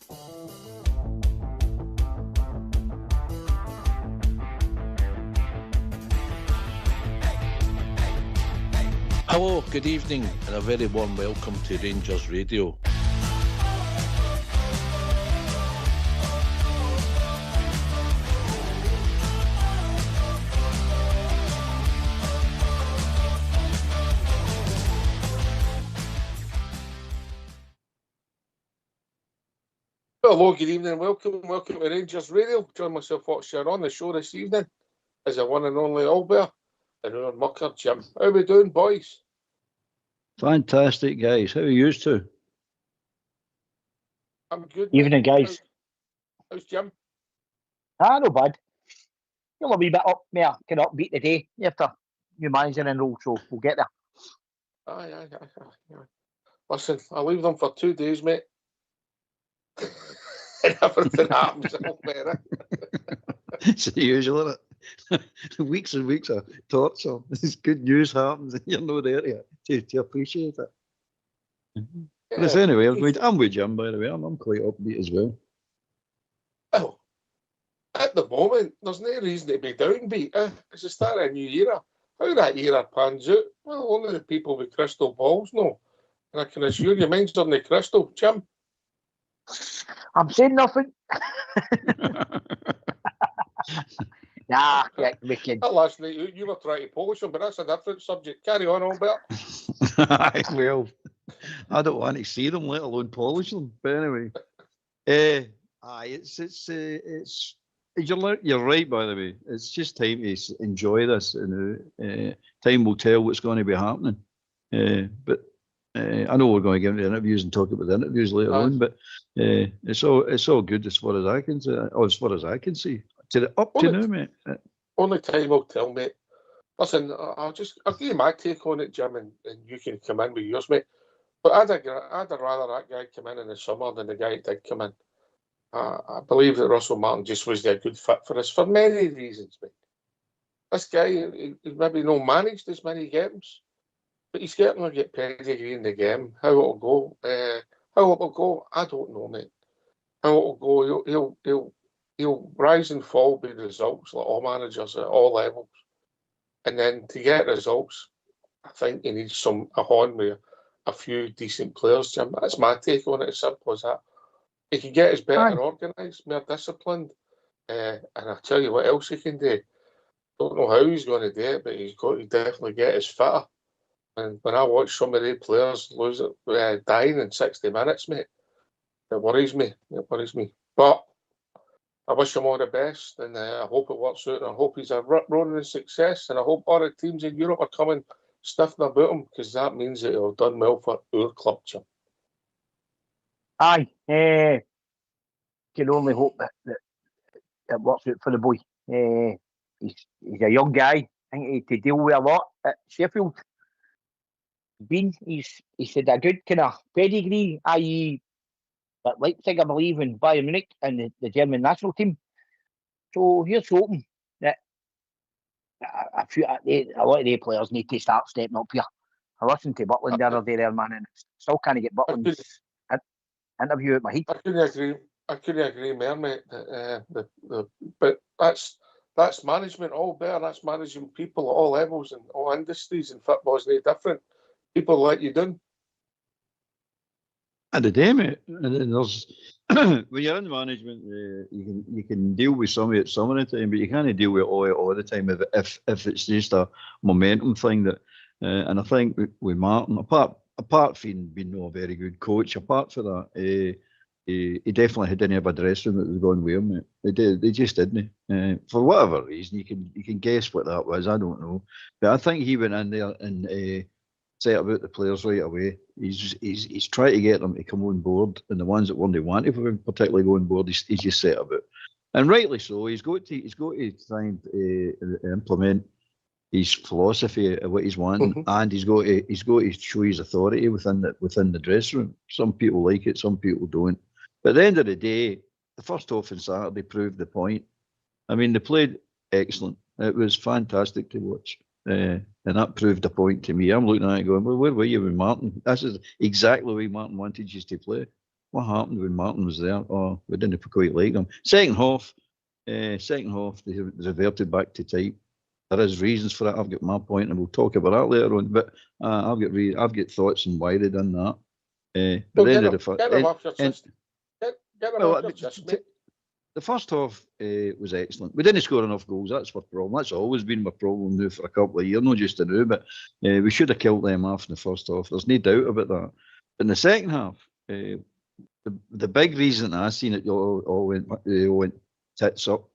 Hello, good evening, and a very warm welcome to Rangers Radio. Hello, good evening, welcome to Rangers Radio. Join myself, Watcher, on the show this evening is the one and only Albert and our mucker, Jim. How we doing, boys? Fantastic, guys. How are you two? I'm good. Evening, guys. How's Jim? No bad. You're a wee bit up, more kind of upbeat today after new manager and all, so we'll get there. Aye. Listen, I leave them for 2 days, mate. And everything happens a lot better. It's the usual, isn't it? Weeks and weeks of torture. This good news happens and you're not there to appreciate it. Yeah. But anyway, I'm with Jim, by the way. I'm quite upbeat as well. Oh, at the moment, there's no reason to be downbeat. It's the start of a new era. How that era pans out, well, only the people with crystal balls know. And I can assure you, mine's on the crystal, Jim. I'm saying nothing. Yeah, we can. Last night you were trying to polish them, but that's a different subject. Carry on, Albert. Well, I don't want to see them, let alone polish them. But anyway, you're right, by the way. It's just time to enjoy this, and time will tell what's going to be happening. But I know we're going to get into interviews and talk about the interviews later on, but it's all good as far as I can say. As far as I can see, to now, mate. Only time will tell, mate. Listen, I'll give you my take on it, Jim, and you can come in with yours, mate. But I'd rather that guy come in the summer than the guy that did come in. I believe that Russell Martin just was a good fit for us for many reasons, mate. This guy, he's maybe not managed as many games, but he's getting to get pedigree in the game. How it'll go, I don't know, mate. How it'll go, he'll rise and fall with results like all managers at all levels. And then to get results, I think he needs a horn with a few decent players, Jim. That's my take on it, as simple as that. He can get us better organised, more disciplined, and I tell you what else he can do. Don't know how he's going to do it, but he's got to definitely get us fitter. And when I watch some of the players dying in 60 minutes, mate, it worries me. But I wish him all the best, and I hope it works out, and I hope he's a roaring success, and I hope other teams in Europe are coming stiffing about him, because that means that he'll have done well for our club, Jim. Aye, can only hope that it works out for the boy. He's a young guy. I think he had to deal with a lot at Sheffield. He's had a good kind of pedigree, i.e., at Leipzig, I believe, in Bayern Munich and the German national team. So here's hoping that a lot of the players need to start stepping up here. I listened to Butland the other day there, man, and still can't get Butland's interview out my head. I couldn't agree more, mate. But that's management all better. That's managing people at all levels and all industries, and football is no different. People let you down. And the day, mate. And there's when you're in management, you can deal with some of it some of the time, but you can't deal with it all the time if it's just a momentum thing. That and I think with Martin, apart from being not a very good coach, apart from that, he definitely didn't have a dressing room that was going with him. They just didn't. For whatever reason, you can guess what that was. I don't know, but I think he went in there and set about the players right away. He's trying to get them to come on board, and the ones that weren't wanted for him particularly go on board, he's just set about, and rightly so. He's got to try and implement his philosophy of what he's wanting, and he's got to show his authority within the dressing room. Some people like it, some people don't. But at the end of the day, the first half on Saturday proved the point. I mean, they played excellent. It was fantastic to watch. And that proved the point to me. I'm looking at it going, well, where were you with Martin? This is exactly the way Martin wanted you to play. what happened when Martin was there? Oh, we didn't quite like them. Second half, they reverted back to type. There is reasons for that. I've got my point, and we'll talk about that later on. But I've got thoughts on why they done that. But Well, then get them off your chest. Get them off your chest, mate. The first half was excellent. We didn't score enough goals. That's my problem. That's always been my problem now for a couple of years, not just now. But we should have killed them off in the first half. There's no doubt about that. But in the second half, the big reason I seen it all went tits up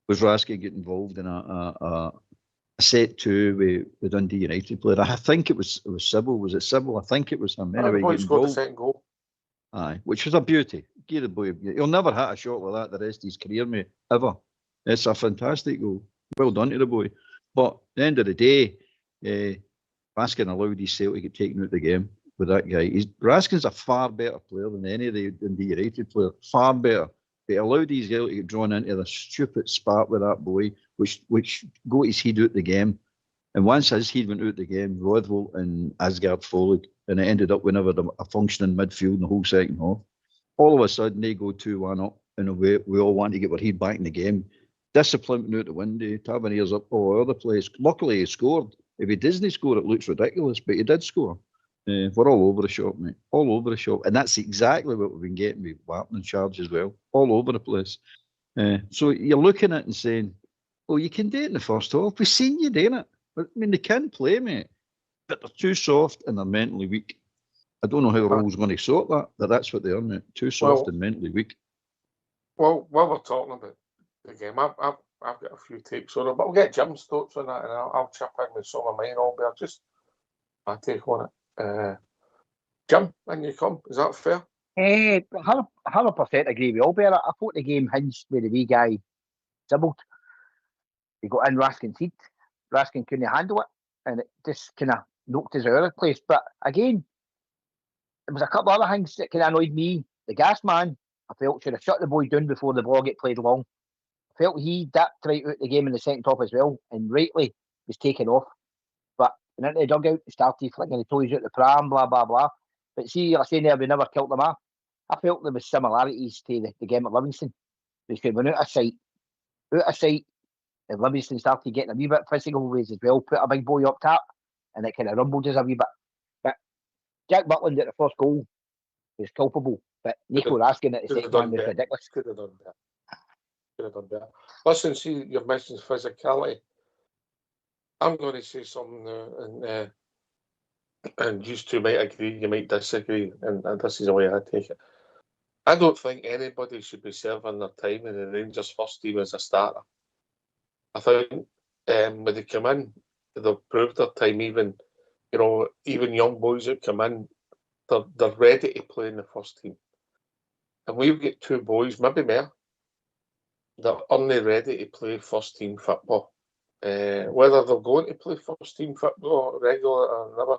was Raskin getting involved in a set two with Dundee United player. I think it was Sybil. Was it Sybil? I think it was him. Anyway, he scored the second goal. Aye, which was a beauty. Give the boy. He'll never hit a shot like that the rest of his career, mate. Ever. It's a fantastic goal. Well done to the boy. But at the end of the day, Raskin allowed his Celtic to get taken out of the game with that guy. Raskin's a far better player than any of the United players. Far better. They allowed his girl to get drawn into the stupid spat with that boy, which got his head out the game. And once his head went out the game, Rothwell and Asgard followed, and it ended up with never a functioning midfield in the whole second half. All of a sudden, they go 2-1 up, and we all want to get our head back in the game. Discipline went out the window, Tavernier's up all over the place. Luckily, he scored. If he doesn't score, it looks ridiculous, but he did score. We're all over the shop, mate. All over the shop. And that's exactly what we've been getting with Warton and charge as well. All over the place. So you're looking at it and saying, oh, you can do it in the first half. We've seen you doing it. I mean, they can play, mate. But they're too soft and they're mentally weak. I don't know how Roll's going to sort that, but that's what they are, mate. Too soft and mentally weak. Well, while we're talking about the game, I've got a few takes on it, but I'll get Jim's thoughts on that, and I'll chip in with some of mine. I'll be just my take on it. Jim, in you come. Is that fair? 100% agree with Albert. I thought the game hinged with the wee guy dribbled. He got in Raskin's seat. Raskin couldn't handle it, and it just kind of knocked us out of the place. But again, there was a couple of other things that kind of annoyed me. The gas man, I felt, should have shut the boy down before the ball get played long. I felt he dipped right out the game in the second half as well, and rightly was taken off. But into the dugout, he started flinging the toys out the pram, blah, blah, blah. But see, like I say there, we never killed them off. I felt there was similarities to the game at Livingston. They went out of sight, and Livingston started getting a wee bit physical ways as well, put a big boy up top, and it kind of rumbled us a wee bit. But Jack Butland at the first goal was culpable, but Nico Raskin at the second one was ridiculous. Could have done better. Listen, see, you've mentioned physicality. I'm going to say something now, and you two might agree, you might disagree, and this is the way I take it. I don't think anybody should be serving their time in the Rangers first team as a starter. I think when they come in, they've proved their time. Even young boys that come in, they're ready to play in the first team. And we've got two boys, maybe more, that are only ready to play first team football. Whether they're going to play first team football regular or never,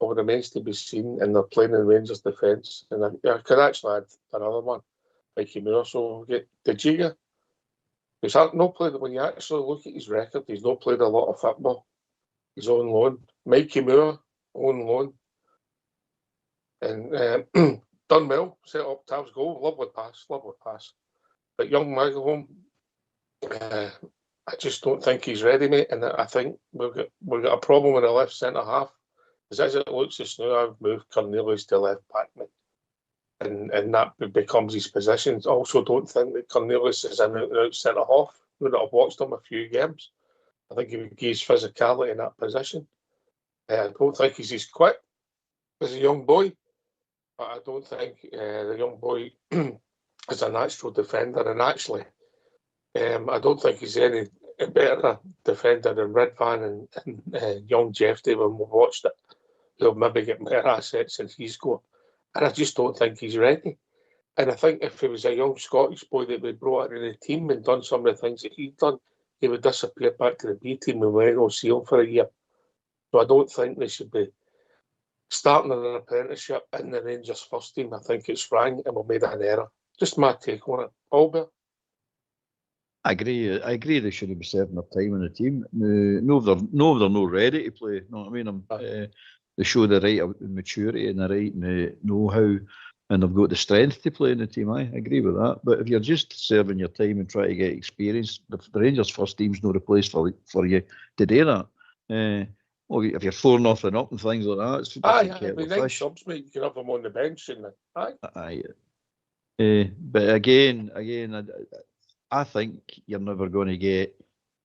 it remains to be seen. And they're playing in Rangers defence. And I could actually add another one, Mikey Moore. So we get the Giga. He's not played. When you actually look at his record, he's not played a lot of football. He's on loan. Mikey Moore on loan. And done well. Set up Tav's goal. Lovely pass. But young Magalhome, I just don't think he's ready, mate. And I think we've got a problem with the left centre half. Because as it looks just now, I've moved Cornelius to left back, mate. And that becomes his position. I also don't think that Cornelius is in and out centre half. I've watched him a few games. I think he would give his physicality in that position. I don't think he's as quick as a young boy. But I don't think the young boy is a natural defender. And actually, I don't think he's any better defender than Redvan and young Jeffrey when we've watched it. He'll maybe get better assets since he's got. And I just don't think he's ready. And I think if he was a young Scottish boy that we brought into the team and done some of the things that he'd done, he would disappear back to the B team and we might not see him for a year. So I don't think they should be starting an apprenticeship in the Rangers first team. I think it's wrong and we made an error. Just my take on it. Albert? I agree they should be serving their time in the team. No, they're not ready to play. You know what I mean? They show the right maturity and the right know-how. and they've got the strength to play in the team. I agree with that. But if you're just serving your time and trying to get experience, the Rangers first team's no place for you to do that. Well, if you're 4-0 up and things like that, it's it'd be nice subs, mate. You can have them on the bench, and but again, I think you're never going to get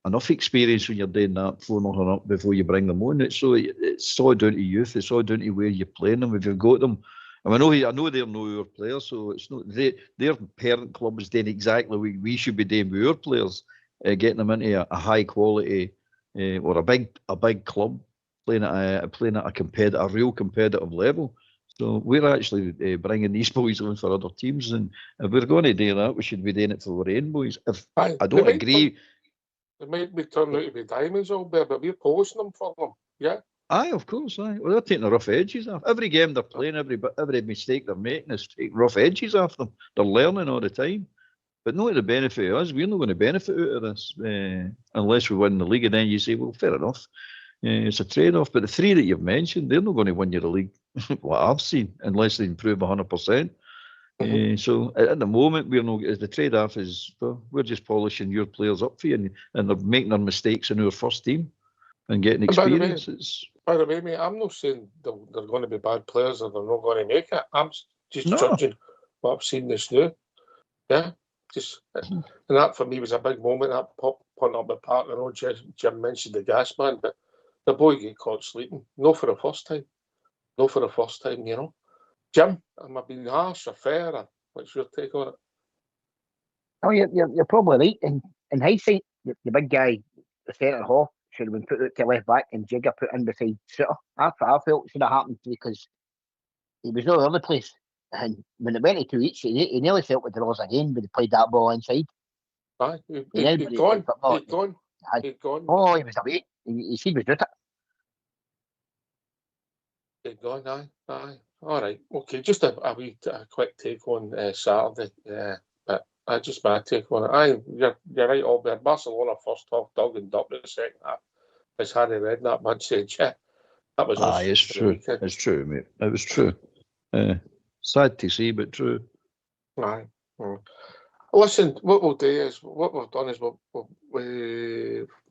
enough experience when you're doing that 4-0 up before you bring them on. It's all down to youth. It's all down to where you're playing them. If you've got them, I know they're not our players, so it's not their parent club is doing exactly what we should be doing with our players, getting them into a high quality or a big club playing at a real competitive level. So we're actually bringing these boys on for other teams, and if we're going to do that, we should be doing it for our own boys. If I don't agree, they might be turning out to be diamonds, all there, but we're posting them for them. Yeah. Aye, of course. Aye. Well, they're taking the rough edges off. Every game they're playing, every mistake they're making is taking rough edges off them. They're learning all the time. But not to the benefit of us. We're not going to benefit out of this unless we win the league. And then you say, well, fair enough. It's a trade-off. But the three that you've mentioned, they're not going to win you the league, what I've seen, unless they improve 100%. So at the moment, the trade-off is, well, we're just polishing your players up for you, and they're making their mistakes in our first team and getting experience. By the way, mate, I'm not saying they're going to be bad players or they're not going to make it. I'm just judging what I've seen this new. Yeah, and that for me was a big moment. That putting up the park. I know Jim mentioned the gas man, but the boy get caught sleeping. No for the first time. You know. Jim, am I being harsh or fair? Or what's your take on it? Oh, you're probably right. In hindsight, the big guy, the centre half, should have been put out to left back and Jigger put in beside Sutter. That's what I felt should have happened because he was no other place. And when it went to 2 each, he nearly felt with the draws again when he played that ball inside. Aye, he'd gone. Oh, he was away. He was out it. He'd gone, aye. All right, okay. Just a quick take on Saturday. But just my take on it. Aye, you're right, Albert. Barcelona first half dug and ducked in the second half. As Harry Redknapp man said, that was aye, it's true. It's true, mate. It was true. Sad to see, but true. Aye. Listen, what we've done is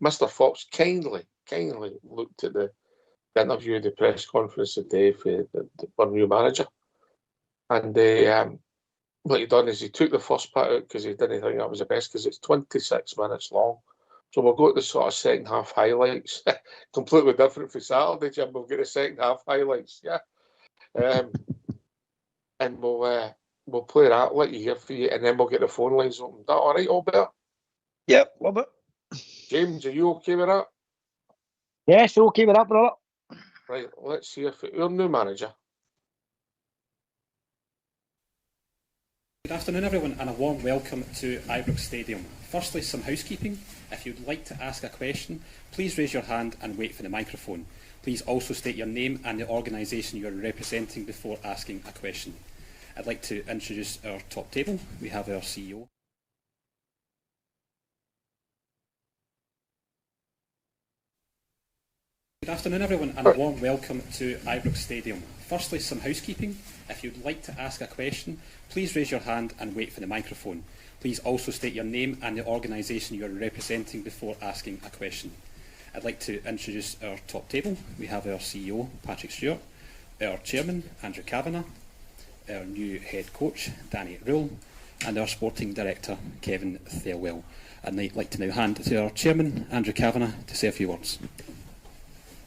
Mr. Fox kindly looked at the interview, the press conference today for our new manager, and what he done is he took the first part out because he didn't think that was the best because it's 26 minutes long. So we'll go to the sort of second half highlights, completely different for Saturday, Jim. We'll get the second half highlights, yeah, and we'll play that, let you hear for you, and then we'll get the phone lines open. Is that all right, Albert? Yep, love it. James, are you okay with that? Yes, okay with that, brother. Right, let's hear for your new manager. Good afternoon, everyone, and a warm welcome to Ibrox Stadium. Firstly, some housekeeping. If you'd like to ask a question, please raise your hand and wait for the microphone. Please also state your name and the organisation you are representing before asking a question. I'd like to introduce our top table. We have our CEO. Good afternoon, everyone, and a warm welcome to Ibrox Stadium. Firstly, some housekeeping. If you'd like to ask a question, please raise your hand and wait for the microphone. Please also state your name and the organisation you are representing before asking a question. I'd like to introduce our top table. We have our CEO, Patrick Stewart, our Chairman, Andrew Kavanagh, our new Head Coach, Danny Rule, and our Sporting Director, Kevin Thelwell. And I'd like to now hand to our Chairman, Andrew Kavanagh, to say a few words.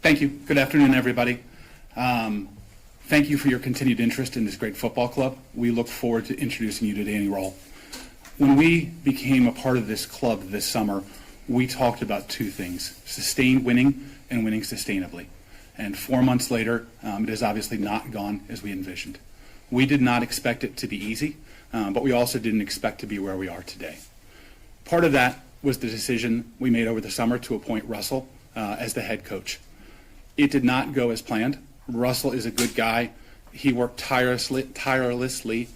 Thank you. Good afternoon, everybody. Thank you for your continued interest in this great football club. We look forward to introducing you to Danny Rule. When we became a part of this club this summer, we talked about two things: sustained winning and winning sustainably. And 4 months later, it has obviously not gone as we envisioned. We did not expect it to be easy, but we also didn't expect to be where we are today. Part of that was the decision we made over the summer to appoint Russell as the head coach. It did not go as planned. Russell is a good guy. He worked tirelessly.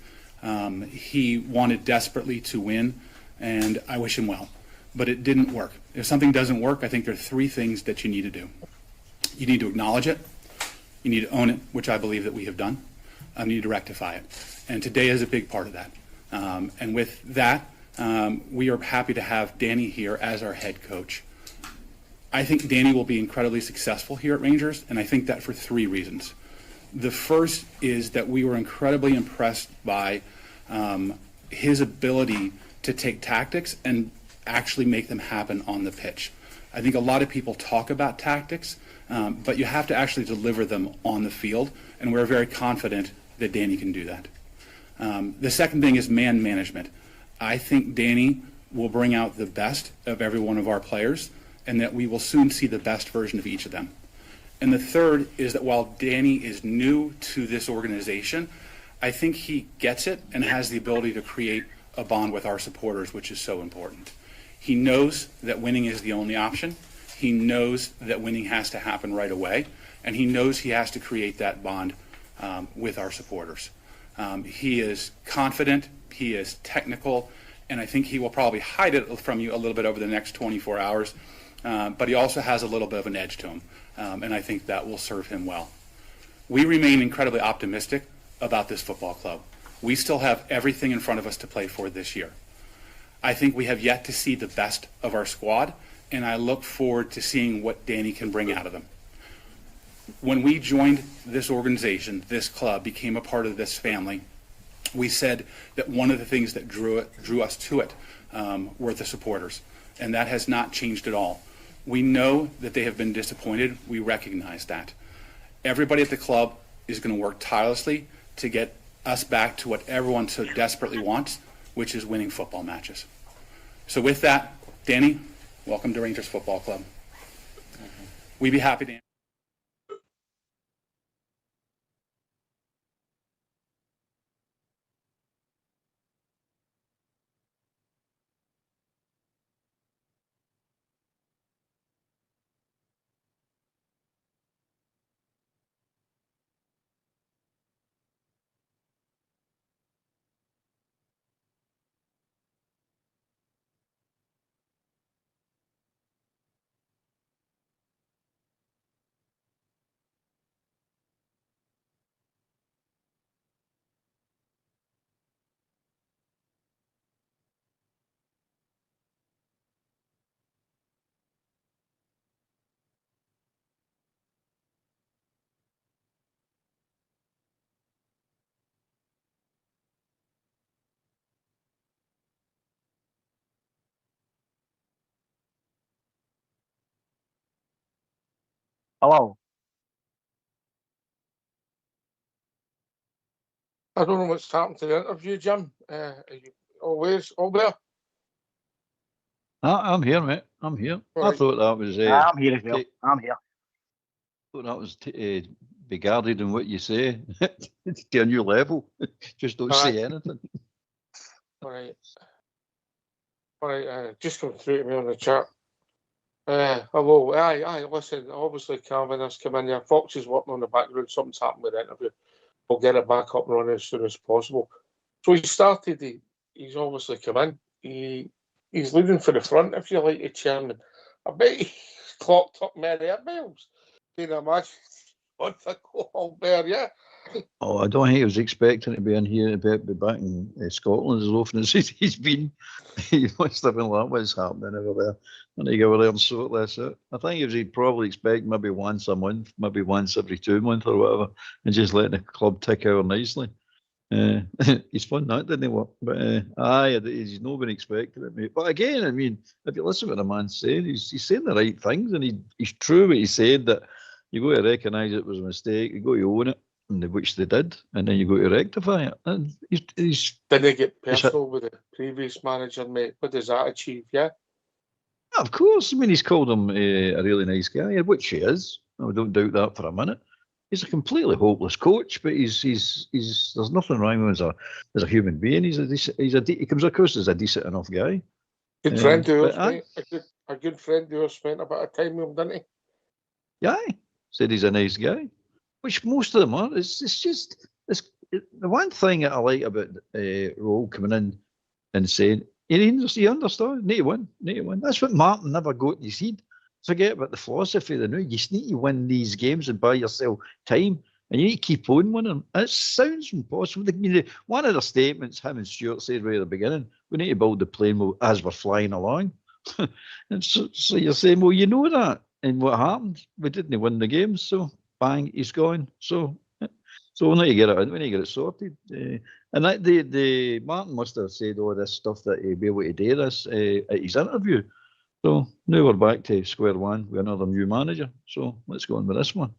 He wanted desperately to win, and I wish him well. But it didn't work. If something doesn't work, I think there are three things that you need to do. You need to acknowledge it. You need to own it, which I believe that we have done. I need to rectify it. And today is a big part of that. And with that, we are happy to have Danny here as our head coach. I think Danny will be incredibly successful here at Rangers, and I think that for 3 reasons. The first is that we were incredibly impressed by his ability to take tactics and actually make them happen on the pitch. I think a lot of people talk about tactics, but you have to actually deliver them on the field, and we're very confident that Danny can do that. The second thing is man management. I think Danny will bring out the best of every one of our players, and that we will soon see the best version of each of them. And the third is that while Danny is new to this organization, I think he gets it and has the ability to create a bond with our supporters, which is so important. He knows that winning is the only option. He knows that winning has to happen right away, and he knows he has to create that bond with our supporters. He is confident, he is technical, and I think he will probably hide it from you a little bit over the next 24 hours, but he also has a little bit of an edge to him, and I think that will serve him well. We remain incredibly optimistic about this football club. We still have everything in front of us to play for this year. I think we have yet to see the best of our squad, and I look forward to seeing what Danny can bring out of them. When we joined this organization, this club, became a part of this family, we said that one of the things that drew us to it were the supporters, and that has not changed at all. We know that they have been disappointed. We recognize that. Everybody at the club is going to work tirelessly to get us back to what everyone so desperately wants, which is winning football matches. So with that, Danny, welcome to Rangers Football Club. We'd be happy to. Hello. I don't know what's happened to the interview, Jim. Are you always all there? I'm here, mate. I'm here. I Right. thought that was. I'm here as well. ta- I'm here. thought that was be guarded in what you say to a new level. Just don't say anything. All right. All right. Just come through to me on the chat. Hello. Aye. Listen, obviously Calvin has come in here. Fox is working on the background. Something's happened with the interview. We'll get it back up and running as soon as possible. So he started. He's obviously come in. He's leading for the front, if you like, the chairman. I bet he clocked up many miles. Can you imagine? What the call there, yeah. Oh, I don't think he was expecting to be in here, be back in Scotland as often as he's been. He must have been like, what's happening over there? And he go over there and sort this out. I think he'd probably expect maybe once a month, maybe once every 2 months or whatever, and just letting the club tick over nicely. He's fun, that, didn't he? But he's not been expecting it, mate. But again, I mean, if you listen to what the man's saying, he's saying the right things, and he's true what he said, that you got to recognise it was a mistake, you got to own it, which they did, and then you got to rectify it. And he's Did they get personal with the previous manager, mate? What does that achieve, yeah? Of course. I mean, he's called him a really nice guy, which he is. I don't doubt that for a minute. He's a completely hopeless coach, but he's there's nothing wrong with him as a human being. He comes across as a decent enough guy. Good friend of yours, mate. A good friend of yours spent a bit of time with him, didn't he? Yeah, said he's a nice guy, which most of them are. It's just the one thing that I like about Roll coming in and saying he understood. Need to win. That's what Martin never got in his head. Forget about the philosophy of the new. You just need to win these games and buy yourself time. And you need to keep on winning. It sounds impossible. One of the statements him and Stuart said right at the beginning, we need to build the plane as we're flying along. And so you're saying, well, you know that. And what happened? We didn't win the game, so bang, he's gone. So we need to get it in, we need to get it sorted. And that the Martin must have said all this stuff that he'd be able to do this at his interview. So now we're back to square one with another new manager. So let's go on with this one.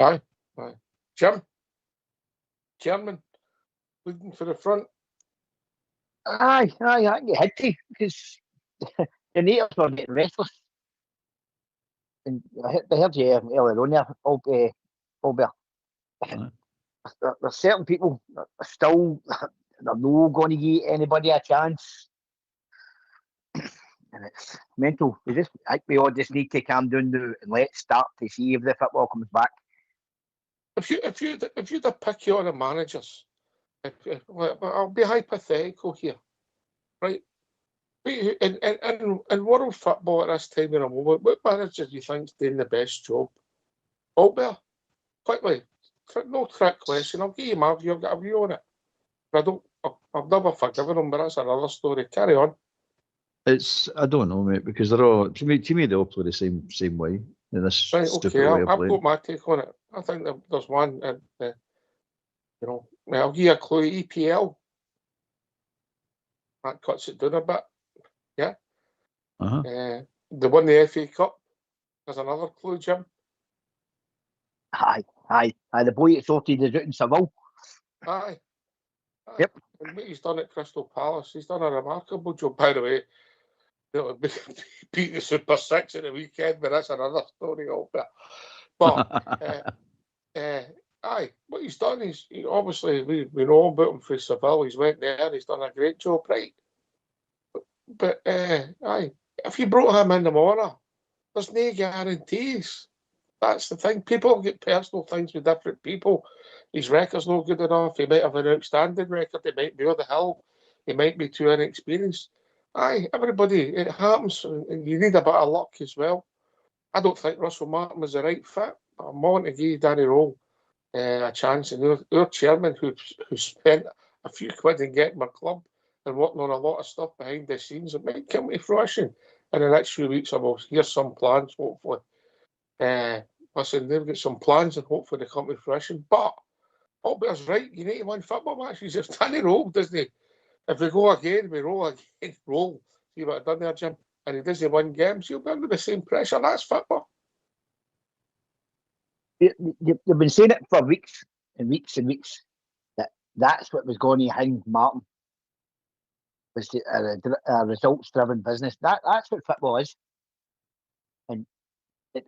Aye. Chairman, leading for the front. Aye, you had to, because the natives were getting restless. And I heard you earlier on there, Albert. There's certain people that are still, they're not going to give anybody a chance. And it's mental. We all just need to calm down now and let's start to see if the football comes back. If you'd have picked your other managers, I'll be hypothetical here, right? In world football at this time in a moment, what manager do you think's doing the best job? Albert, quickly, no trick question. I'll give you my view. I've got a view on it. But I've never forgiven him, but that's another story. Carry on. I don't know, mate, because they're all to me they all play the same way in this right, stupid okay, way of I've playing. got my take on it. I think there's one, I'll give you a clue. EPL. That cuts it down a bit. Yeah. Uh-huh. They won the FA Cup. There's another clue, Jim. Aye. The boy that sorted is out in Seville. Aye. Yep. And what he's done at Crystal Palace, he's done a remarkable job. By the way, beat the Super Six at the weekend, but that's another story altogether. But aye, what he's done is obviously we know about him for Seville. He's went there, he's done a great job, right? But aye, if you brought him in tomorrow, there's no guarantees. That's the thing. People get personal things with different people. His record's not good enough. He might have an outstanding record. He might be over the hill. He might be too inexperienced. Aye, everybody, it happens, and you need a bit of luck as well. I don't think Russell Martin was the right fit. I'm willing to give Danny Rowe a chance. And our chairman, who spent a few quid in getting my club and working on a lot of stuff behind the scenes, it might come to fruition in the next few weeks. I will hear some plans, hopefully. Listen, they've got some plans and hopefully they come to fruition. But Albert's right, you need to win football matches. If Danny Rowe, doesn't he? If we go again, we roll again, roll. See what I've done there, Jim? And he doesn't win games, he'll be under the same pressure. That's football. You've been saying it for weeks and weeks and weeks. That's what was going to hang Martin. Was a results-driven business. That's what football is. And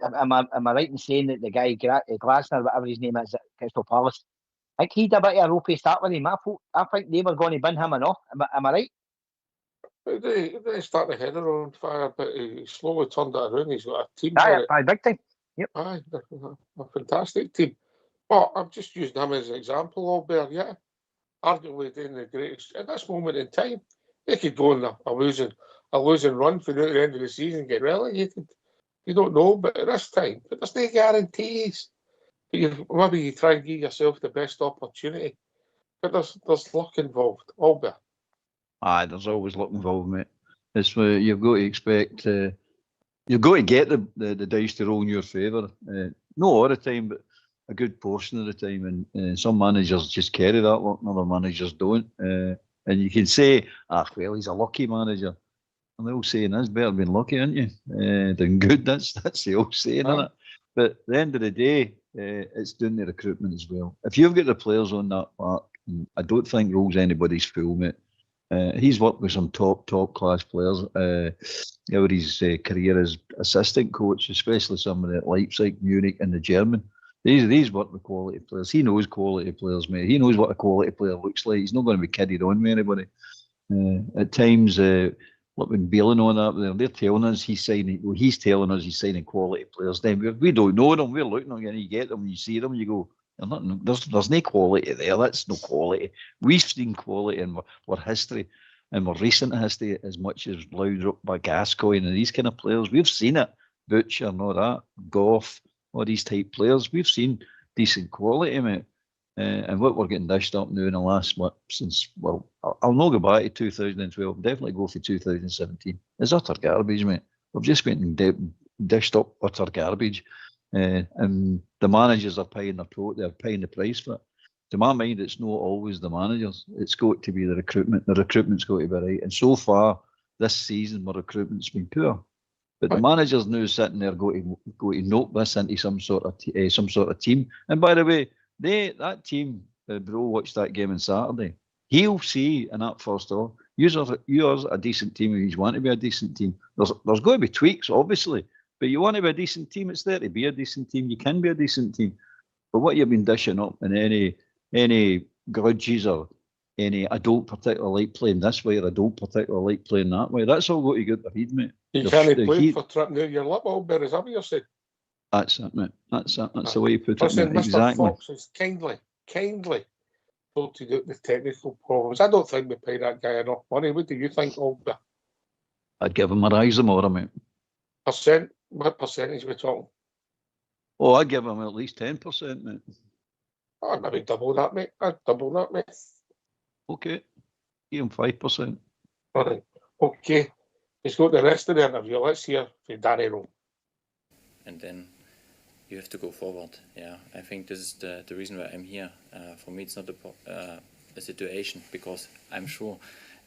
am I right in saying that the guy Glasner, whatever his name is, at Crystal Palace, I think he'd a bit of a ropey start with him. I think they were going to bin him enough. Am I right? They start the header on fire, but he slowly turned it around. He's got a team. Aye, big time. Yep. Aye, a fantastic team. But I'm just using him as an example, Albert, yeah. Arguably doing the greatest at this moment in time. They could go on a losing run for the end of the season and get relegated. You don't know, but at this time, there's no guarantees. Maybe you try and give yourself the best opportunity. But there's luck involved, Albert. Aye, there's always luck involved, mate. It's you've got to expect. You've got to get the dice to roll in your favour. Not all the time, but a good portion of the time. And some managers just carry that luck, and other managers don't. And you can say, well, he's a lucky manager. And the old saying is, better being lucky, aren't you, than good. That's the old saying, isn't it? But at the end of the day, it's doing the recruitment as well. If you've got the players on that park, I don't think Rowe's anybody's fool, mate. He's worked with some top class players over his career as assistant coach, especially some of the Leipzig, Munich, and the German. These work with quality players. He knows quality players, mate. He knows what a quality player looks like. He's not going to be kidded on with anybody. At times, look, when Bailing on that, they're telling us he's signing. Well, he's telling us he's signing quality players. Then we don't know them. We're looking at them, and you get them, you see them, you go, there's no quality there. That's no quality. We've seen quality in our history, in our recent history, as much as Laudrup by Gascoigne and these kind of players. We've seen it. Butcher and all that, Goff, all these type players. We've seen decent quality, mate. And what we're getting dished up now in the last, I'll not go back to 2012, definitely go for 2017. It's utter garbage, mate. We've just went and dished up utter garbage. And the managers are paying they're paying the price for it. To my mind, it's not always the managers. It's got to be the recruitment. The recruitment's got to be right. And so far, this season, my recruitment's been poor. But the managers now sitting there going to knock this into some sort of team. And by the way, that team, Bro watched that game on Saturday. He'll see in that first half, yours a decent team if you want to be a decent team. There's going to be tweaks, obviously, but you want to be a decent team, it's there to be a decent team. You can be a decent team. But what you've been dishing up in any grudges or any, I don't particularly like playing this way or I don't particularly like playing that way, that's all got to get the head, mate. You can't play for tripping out your lip, Albert, is that what you're saying? That's it, mate. That's it. That's the way you put it. Listen, Mate. Mr. Exactly. Fox has kindly sorted out the technical problems. I don't think we pay that guy enough money. What do you think, Albert? I'd give him a rise tomorrow, mate. What percentage are we talking? Oh, I'd give him at least 10%, mate. I'd maybe double that, mate. Okay. Give him 5%. All right. Okay. Let's go to the rest of the interview. Let's hear from Danny Rowe. And then you have to go forward. Yeah, I think this is the reason why I'm here. For me, it's not a situation, because I'm sure,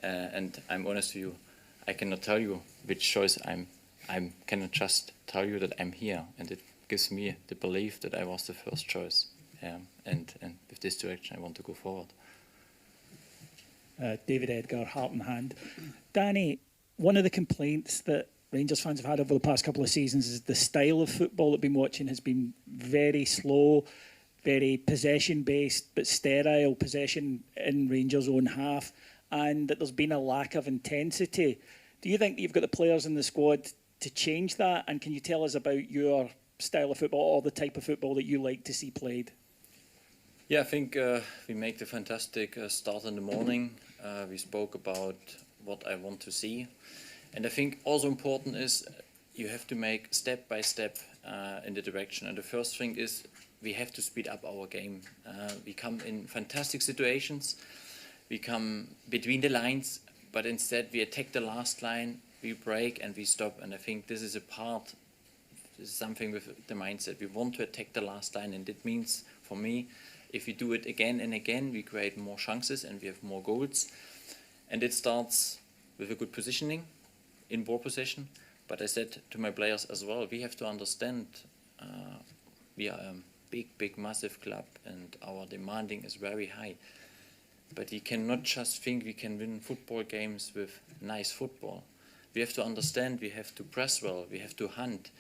and I'm honest to you, I cannot tell you which choice I cannot just tell you that I'm here, and it gives me the belief that I was the first choice. Yeah, and with this direction, I want to go forward. David Edgar, heart in hand. Danny, one of the complaints that Rangers fans have had over the past couple of seasons is the style of football that we've been watching has been very slow, very possession-based, but sterile possession in Rangers' own half, and that there's been a lack of intensity. Do you think that you've got the players in the squad to change that? And can you tell us about your style of football or the type of football that you like to see played? Yeah, I think we made a fantastic start in the morning. We spoke about what I want to see. And I think also important is you have to make step by step in the direction. And the first thing is we have to speed up our game. We come in fantastic situations. We come between the lines, but instead we attack the last line, we break and we stop. And I think this is something with the mindset. We want to attack the last line, and it means, for me, if we do it again and again, we create more chances and we have more goals. And it starts with a good positioning in ball possession. But I said to my players as well, we have to understand we are a big, massive club, and our demanding is very high. But we cannot just think we can win football games with nice football. We have to understand we have to press well, we have to hunt,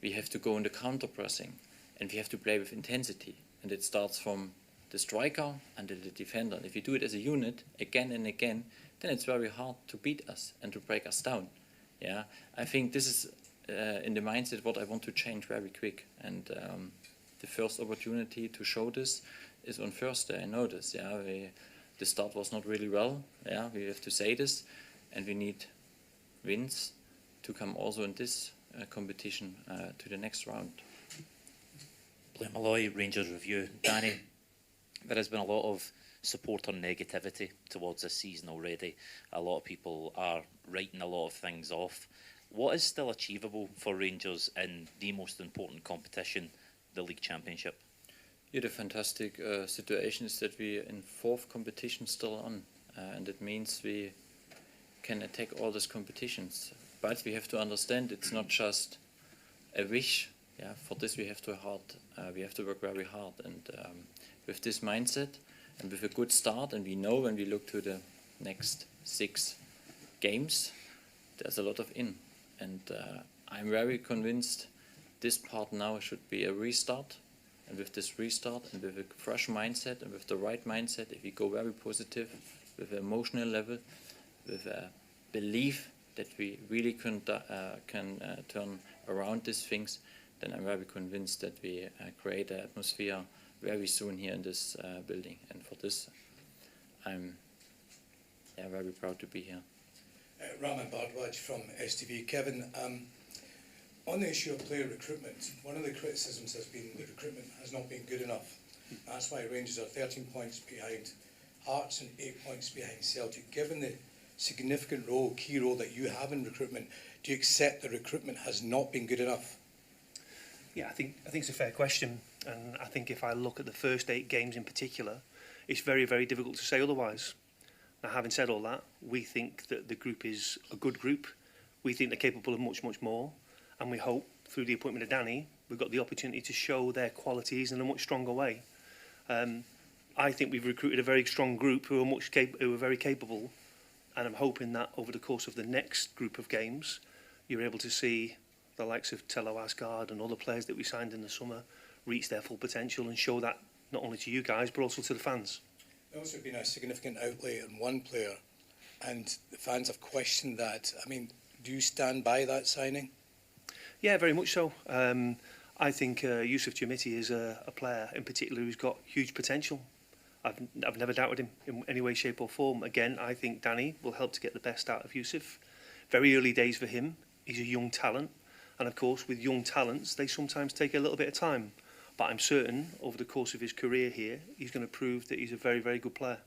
we have to go into counter-pressing, and we have to play with intensity. And it starts from the striker and the defender. If you do it as a unit again and again, then it's very hard to beat us and to break us down. Yeah, I think this is in the mindset what I want to change very quick. And the first opportunity to show this is on Thursday. I know this. Yeah, the start was not really well. Yeah, we have to say this, and we need wins to come also in this competition to the next round. Blair Malloy, Rangers Review. Danny, there has been a lot of supporter negativity towards this season already. A lot of people are writing a lot of things off. What is still achievable for Rangers in the most important competition, the League Championship? Yeah, the fantastic situation is that we are in fourth competition still on, and it means we can attack all these competitions. But we have to understand it's not just a wish. Yeah, for this we have to work very hard, and with this mindset and with a good start, and we know when we look to the next 6 games, there's a lot of in, and I'm very convinced this part now should be a restart, and with this restart and with a fresh mindset and with the right mindset, if we go very positive, with an emotional level, with a belief that we really can turn around these things, then I'm very convinced that we create an atmosphere very soon here in this building. And for this, I'm very proud to be here. Raman Bhardwaj from STV. Kevin, On the issue of player recruitment, one of the criticisms has been the recruitment has not been good enough. That's why Rangers are 13 points behind Hearts and 8 points behind Celtic. Given the significant key role that you have in recruitment, do you accept the recruitment has not been good enough? Yeah, I think it's a fair question, and I think if I look at the first 8 games in particular, it's very, very difficult to say otherwise. Now, having said all that, we think that the group is a good group. We think they're capable of much, much more, and we hope through the appointment of Danny, we've got the opportunity to show their qualities in a much stronger way. I think we've recruited a very strong group who are very capable, and I'm hoping that over the course of the next group of games, you're able to see the likes of Tello Asgard and other players that we signed in the summer reach their full potential and show that not only to you guys but also to the fans. There's also been a significant outlay on one player, and the fans have questioned that. I mean, do you stand by that signing? Yeah, very much so. I think Yusuf Jamiti is a player in particular who's got huge potential. I've never doubted him in any way, shape or form. Again, I think Danny will help to get the best out of Yusuf. Very early days for him. He's a young talent. And of course, with young talents, they sometimes take a little bit of time. But I'm certain over the course of his career here, he's going to prove that he's a very, very good player.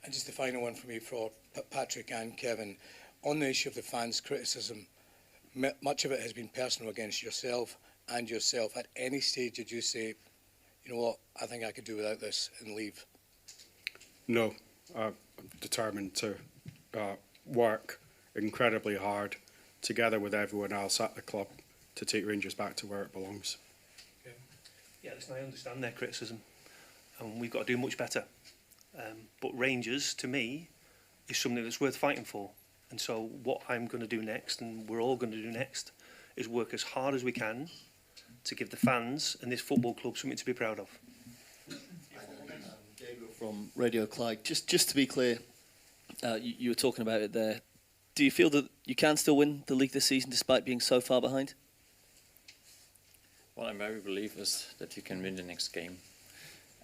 And just the final one for me for Patrick and Kevin. On the issue of the fans' criticism, much of it has been personal against yourself and yourself. At any stage did you say, you know what, I think I could do without this and leave? No, I'm determined to work incredibly hard together with everyone else at the club to take Rangers back to where it belongs. Yeah, listen, I understand their criticism and we've got to do much better. But Rangers, to me, is something that's worth fighting for. And so what I'm going to do next, and we're all going to do next, is work as hard as we can to give the fans and this football club something to be proud of. From Radio Clyde, just to be clear, you were talking about it there. Do you feel that you can still win the league this season despite being so far behind? What I very believe is that you can win the next game,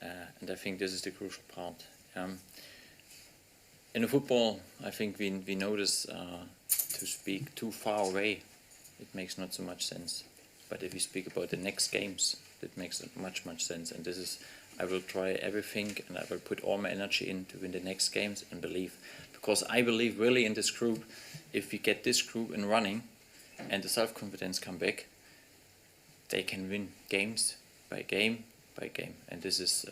and I think this is the crucial part. In the football, I think we notice to speak too far away, it makes not so much sense. But if you speak about the next games, that makes much sense. And this is, I will try everything and I will put all my energy in to win the next games and believe. Because I believe really in this group, if we get this group in running and the self-confidence come back, they can win games by game by game. And this is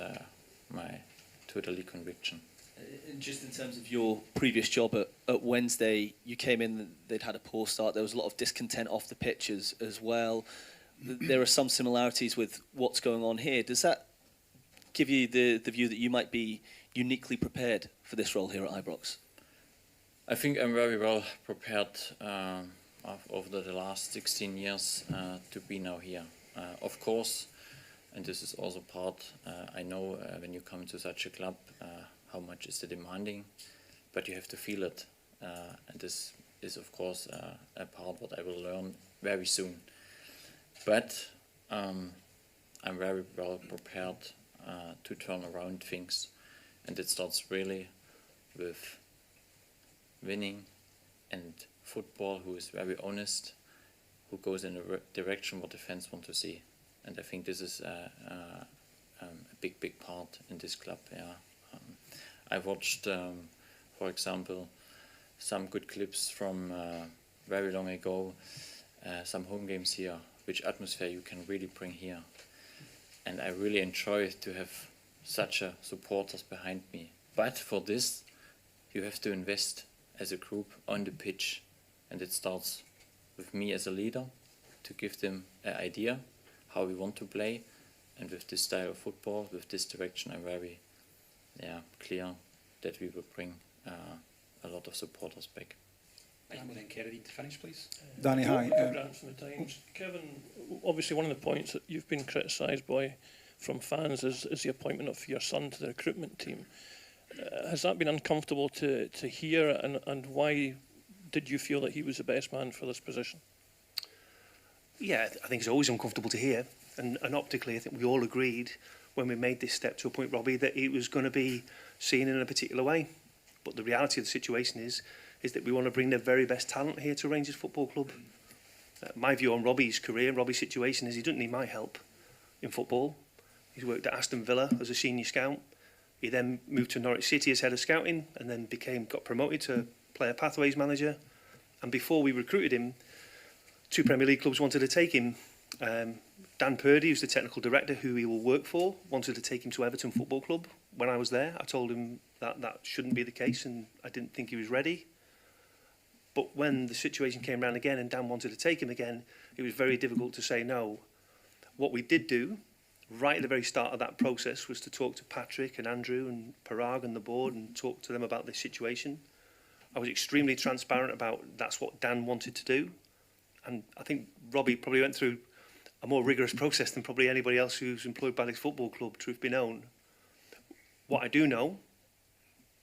my totally conviction. And just in terms of your previous job at Wednesday, you came in, they'd had a poor start. There was a lot of discontent off the pitch as well. There are some similarities with what's going on here. Does that give you the view that you might be uniquely prepared for this role here at Ibrox? I think I'm very well prepared over the last 16 years to be now here. Of course, and this is also part, I know when you come to such a club, how much is the demanding, but you have to feel it. And this is, of course, a part what I will learn very soon. But I'm very well prepared to turn around things. And it starts really with winning and football, who is very honest, who goes in the direction what the fans want to see. And I think this is a big part in this club. Yeah. I watched, for example, some good clips from very long ago, some home games here, which atmosphere you can really bring here. And I really enjoy to have such a supporters behind me. But for this, you have to invest as a group on the pitch. And it starts with me as a leader, to give them an idea how we want to play. And with this style of football, with this direction, I'm very clear that we will bring a lot of supporters back. Thank you. Then Kennedy to finish, please. Danny, hi. Grant from the Times. Kevin, obviously one of the points that you've been criticised by from fans is the appointment of your son to the recruitment team. Has that been uncomfortable to hear, and why did you feel that he was the best man for this position? Yeah, I think it's always uncomfortable to hear, and optically I think we all agreed when we made this step to appoint Robbie that it was going to be seen in a particular way. But the reality of the situation is that we want to bring the very best talent here to Rangers Football Club. My view on Robbie's career, Robbie's situation is he doesn't need my help in football. He's worked at Aston Villa as a senior scout. He then moved to Norwich City as head of scouting and then got promoted to player pathways manager. And before we recruited him, 2 Premier League clubs wanted to take him. Dan Purdy, who's the technical director, who he will work for, wanted to take him to Everton Football Club. When I was there, I told him that shouldn't be the case and I didn't think he was ready. But when the situation came around again and Dan wanted to take him again, it was very difficult to say no. What we did do, right at the very start of that process, was to talk to Patrick and Andrew and Parag and the board and talk to them about this situation. I was extremely transparent about that's what Dan wanted to do. And I think Robbie probably went through a more rigorous process than probably anybody else who's employed by this football club, truth be known. What I do know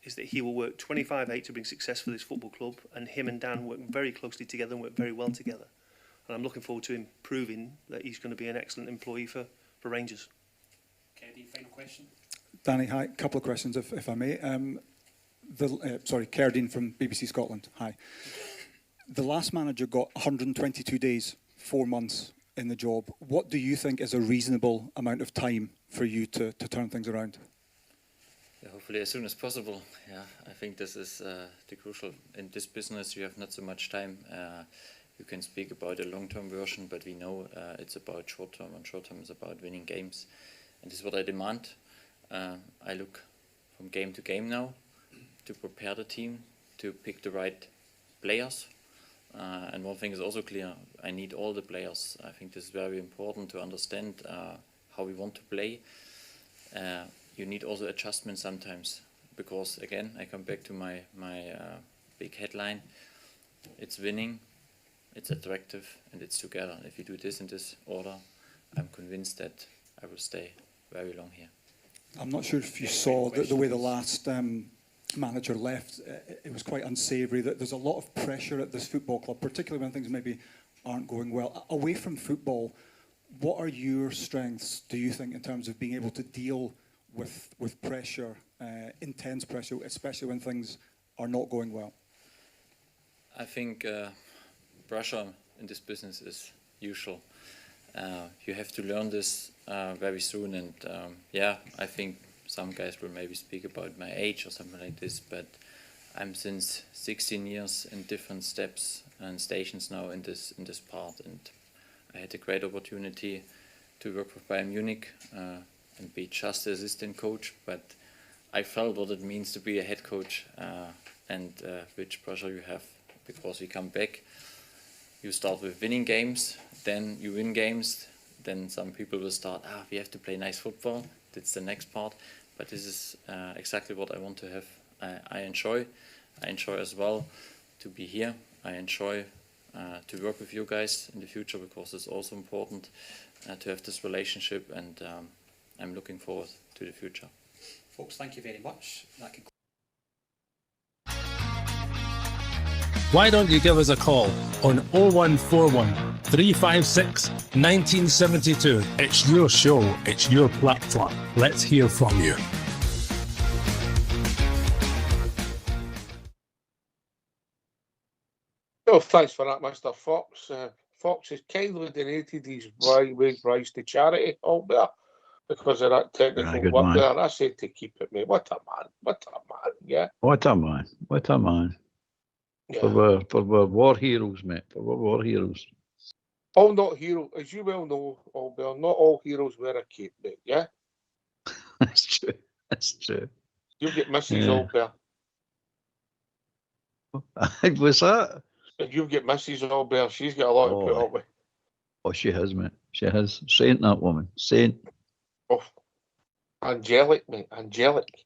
is that he will work 25/8 to bring success for this football club, and him and Dan work very closely together and work very well together. And I'm looking forward to him proving that he's going to be an excellent employee for Rangers. Kennedy, final question. Danny, hi. A couple of questions, if I may. Cerdine from BBC Scotland. Hi. The last manager got 122 days, 4 months in the job. What do you think is a reasonable amount of time for you to turn things around? Yeah, hopefully as soon as possible. Yeah, I think this is the crucial. In this business, you have not so much time. You can speak about a long-term version, but we know it's about short-term, and short-term is about winning games. And this is what I demand. I look from game to game now to prepare the team, to pick the right players. And one thing is also clear, I need all the players. I think this is very important to understand how we want to play. You need also adjustments sometimes, because again, I come back to my big headline. It's winning, it's attractive, and it's together. If you do this in this order, I'm convinced that I will stay very long here. I'm not sure if you saw the way the last manager left. It was quite unsavoury. That there's a lot of pressure at this football club, particularly when things maybe aren't going well. Away from football, what are your strengths, do you think, in terms of being able to deal with pressure, intense pressure, especially when things are not going well? I think pressure in this business is usual. You have to learn this very soon, and I think some guys will maybe speak about my age or something like this, but I'm since 16 years in different steps and stations now in this part, and I had a great opportunity to work with Bayern Munich and be just the assistant coach, but I felt what it means to be a head coach and which pressure you have, because we come back, you start with winning games, then you win games, then some people will start, we have to play nice football, that's the next part, but this is exactly what I want to have. I enjoy as well to be here. I enjoy to work with you guys in the future, because it's also important to have this relationship, and I'm looking forward to the future. Folks, thank you very much. That concludes. Why don't you give us a call on 0141 356 1972. It's your show, it's your platform. Let's hear from you. Oh, thanks for that, Mr. Fox. Fox has kindly donated his wage rise to charity, Albert, because of that technical good work man. there. And I said to keep it, mate. What a man, yeah. What a man. Yeah. For our war heroes, mate. For our war heroes. All not heroes, as you well know, Albert, not all heroes wear a cape, mate, yeah? That's true. You get Mrs. Yeah. Albert. What's that? And you get Mrs. Albert. She's got a lot to put up with. Oh, she has, mate. She has. Saint, that woman. Saint. Oh, angelic, mate. Angelic.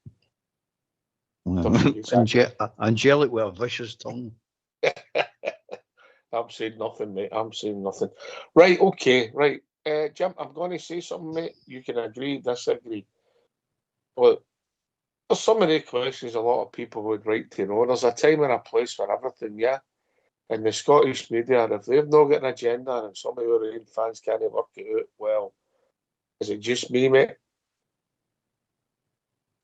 Angelic with a vicious tongue. I'm saying nothing, mate. I'm saying nothing. Right, okay, right. Jim, I'm going to say something, mate. You can agree, disagree. But there's some of the questions a lot of people would like to know. There's a time and a place for everything, yeah? And the Scottish media, if they've not got an agenda and some of your own fans can't work it out, well, is it just me, mate?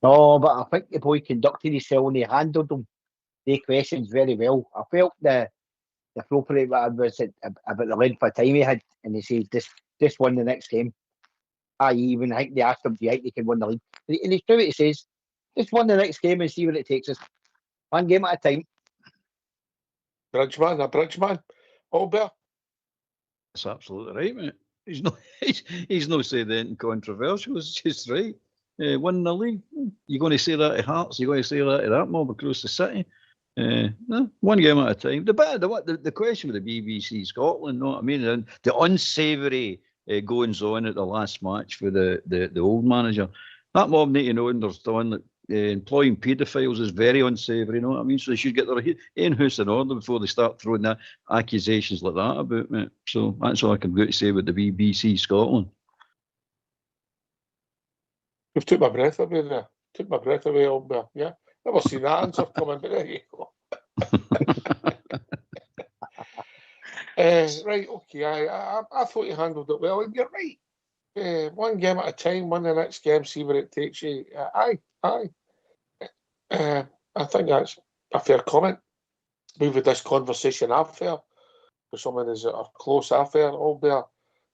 No, but I think the boy conducted himself and he handled the questions very well. I felt the the appropriate was about the length of time he had, and he says this won the next game. I even think they asked him, do you think they can win the league? And he's true what he says. Just win the next game and see where it takes us. One game at a time. A bridge man. Albert. That's absolutely right, mate. He's not saying anything controversial. It's just right. Win the league. You're going to say that to Hearts. You're going to say that to that mob across the city. No, one game at a time. The question with the BBC Scotland, know what I mean? And the unsavoury goings on at the last match for the old manager. That mob need to know and understand that employing paedophiles is very unsavoury, you know what I mean? So they should get their in-house in order before they start throwing that accusations like that about me. So that's all I can go to say about the BBC Scotland. You've took my breath away there. Took my breath away, Albert. Yeah. Never seen that answer coming, but there you go. Right, okay. I thought you handled it well, and you're right. One game at a time, win the next game, see where it takes you. Aye. I think that's a fair comment. Maybe this conversation affair, for someone is a close affair, Albert.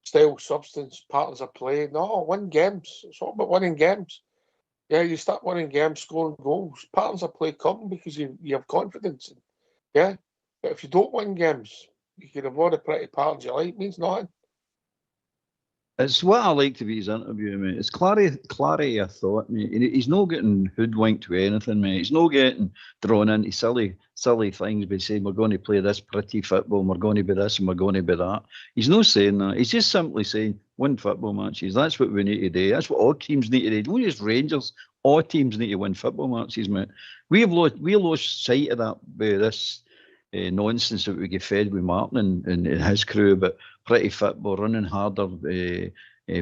Style, substance, patterns of play. No, win games. It's all about winning games. Yeah, you start winning games, scoring goals. Patterns of play come because you have confidence. Yeah, but if you don't win games, you can have all the pretty patterns you like. It means nothing. It's what I like to be his interview, mate. It's clarity of thought, mate. He's not getting hoodwinked with anything, mate. He's not getting drawn into silly things by saying we're going to play this pretty football, and we're going to be this and we're going to be that. He's not saying that. He's just simply saying win football matches. That's what we need to do. That's what all teams need to do. Don't just Rangers. All teams need to win football matches, mate. We lost sight of that by this nonsense that we get fed with Martin and his crew about pretty football, running harder,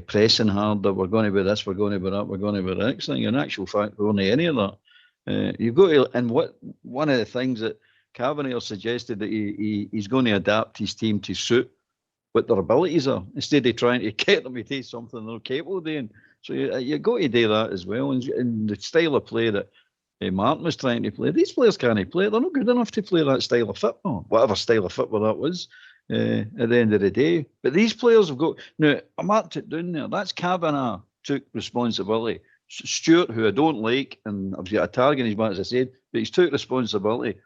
pressing harder. We're going to be this, we're going to be that, we're going to be the next thing. In actual fact, we're only any of that. You've got to, and one of the things that Kavanagh suggested that he's going to adapt his team to suit what their abilities are instead of trying to get them to do something they're capable of doing. So you've got to do that as well. And the style of play that Martin was trying to play, these players can't play. They're not good enough to play that style of football, whatever style of football that was. At the end of the day, but these players have got now. I marked it down there. That's Kavanagh took responsibility. Stewart, who I don't like, and I've got a tag in his back, as I said, but he's took responsibility.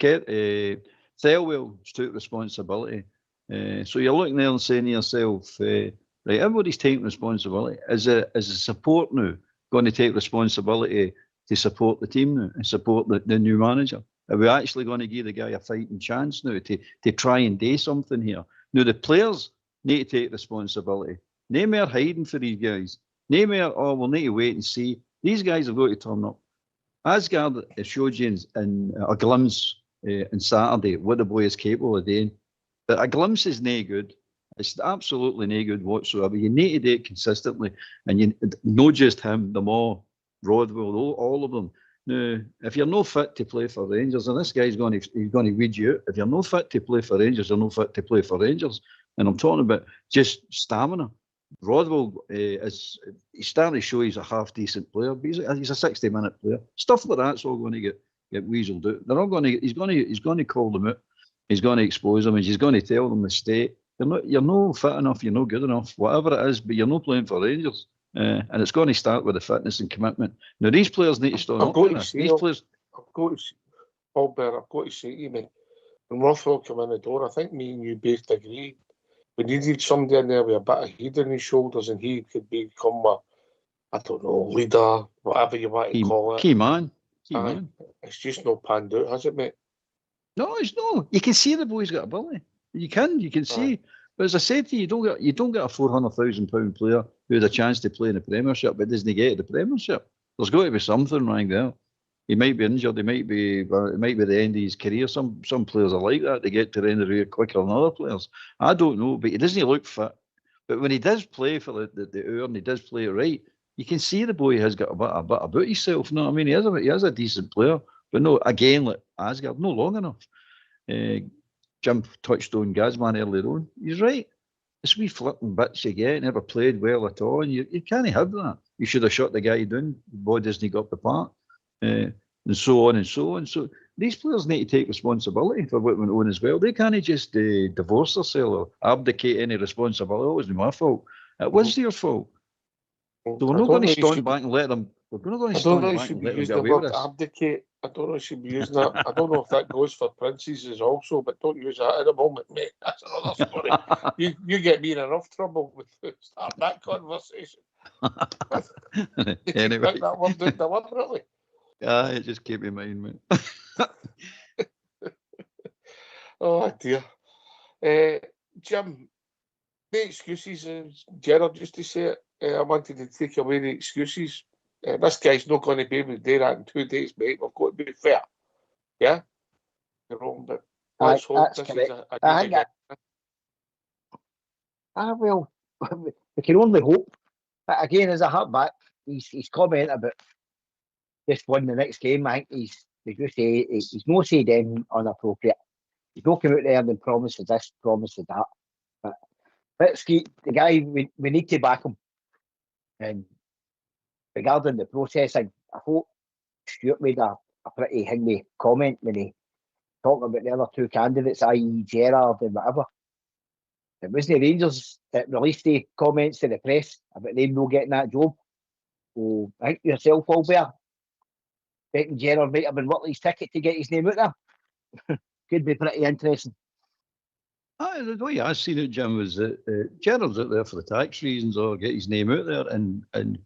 Thelwell took responsibility. So you're looking there and saying to yourself, right, everybody's taking responsibility. Is a support now going to take responsibility to support the team now and support the new manager? Are we actually going to give the guy a fighting chance now to try and do something here? Now, the players need to take responsibility. No more hiding for these guys. No more, we'll need to wait and see. These guys have got to turn up. Asgard showed you in a glimpse on Saturday what the boy is capable of doing. But a glimpse is no good. It's absolutely no good whatsoever. You need to do it consistently. And not just him, them all, Rodwell, all of them. Now, if you're not fit to play for Rangers, and this guy's going to weed you out. If you're not fit to play for Rangers, you're not fit to play for Rangers. And I'm talking about just stamina. Rodwell he's starting to show he's a half decent player, but he's a 60-minute player. Stuff like that's all going to get weaseled out. They're not going to. He's going to call them out. He's going to expose them, and he's going to tell them the state. You're not fit enough. You're not good enough. Whatever it is, but you're not playing for Rangers. And it's going to start with the fitness and commitment. Now, these players need to start up with this. These players... I've got to say to you, mate, when Rothwell came in the door, I think me and you both agreed we needed somebody in there with a bit of head on his shoulders, and he could become a leader, whatever you want to call it. Key man. It's just not panned out, has it, mate? No, it's no. You can see the boy's got ability. You can see. But as I said to you, you don't get a £400,000 player who had a chance to play in the Premiership, but doesn't get to the Premiership. There's got to be something right there. He might be injured. It might be the end of his career. Some players are like that. They get to the end of the career quicker than other players. I don't know, but he doesn't look fit. But when he does play for the hour and he does play it right, you can see the boy has got a bit about himself. You know what I mean? He is a decent player, but no, again, like Asgard, no long enough. Jim touched on Gazman earlier on. He's right. It's wee flipping bits you get, never played well at all, and you can't have that. You should have shot the guy down. The boy doesn't go up the park, and so on and so on. So these players need to take responsibility for what went on as well. They can't just divorce themselves or abdicate any responsibility. It wasn't my fault. It was their fault. So we're not going to stand back and let them. We're not going to stand back and let them get away with this. Abdicate. I don't know if you should be using that. I don't know if that goes for princes as also, but don't use that at the moment, mate. That's another story. you get me in enough trouble with start that conversation. Anyway, that word out deliberately. It just keep in mind, mate. Oh dear. Jim, no excuses. Gerard used to say it. I wanted to take away the excuses. This guy's not going to be able to do that in 2 days, mate. We've got to be fair. Yeah? You're wrong, but let's hope this is a well, we can only hope. But again, as a halfback, he's commenting about just win the next game. I think he's no said anything inappropriate. He's not come out there and promised this, promised that. But let's keep the guy, we need to back him. And regarding the processing, I thought Stuart made a pretty hingy comment when he talked about the other two candidates, i.e. Gerrard and whatever. It wasn't the Rangers that released the comments to the press about them not getting that job. So I think yourself, Albert, betting Gerrard might have been worth his ticket to get his name out there. Could be pretty interesting. The way I seen it, Jim, was that Gerrard's out there for the tax reasons or get his name out there, and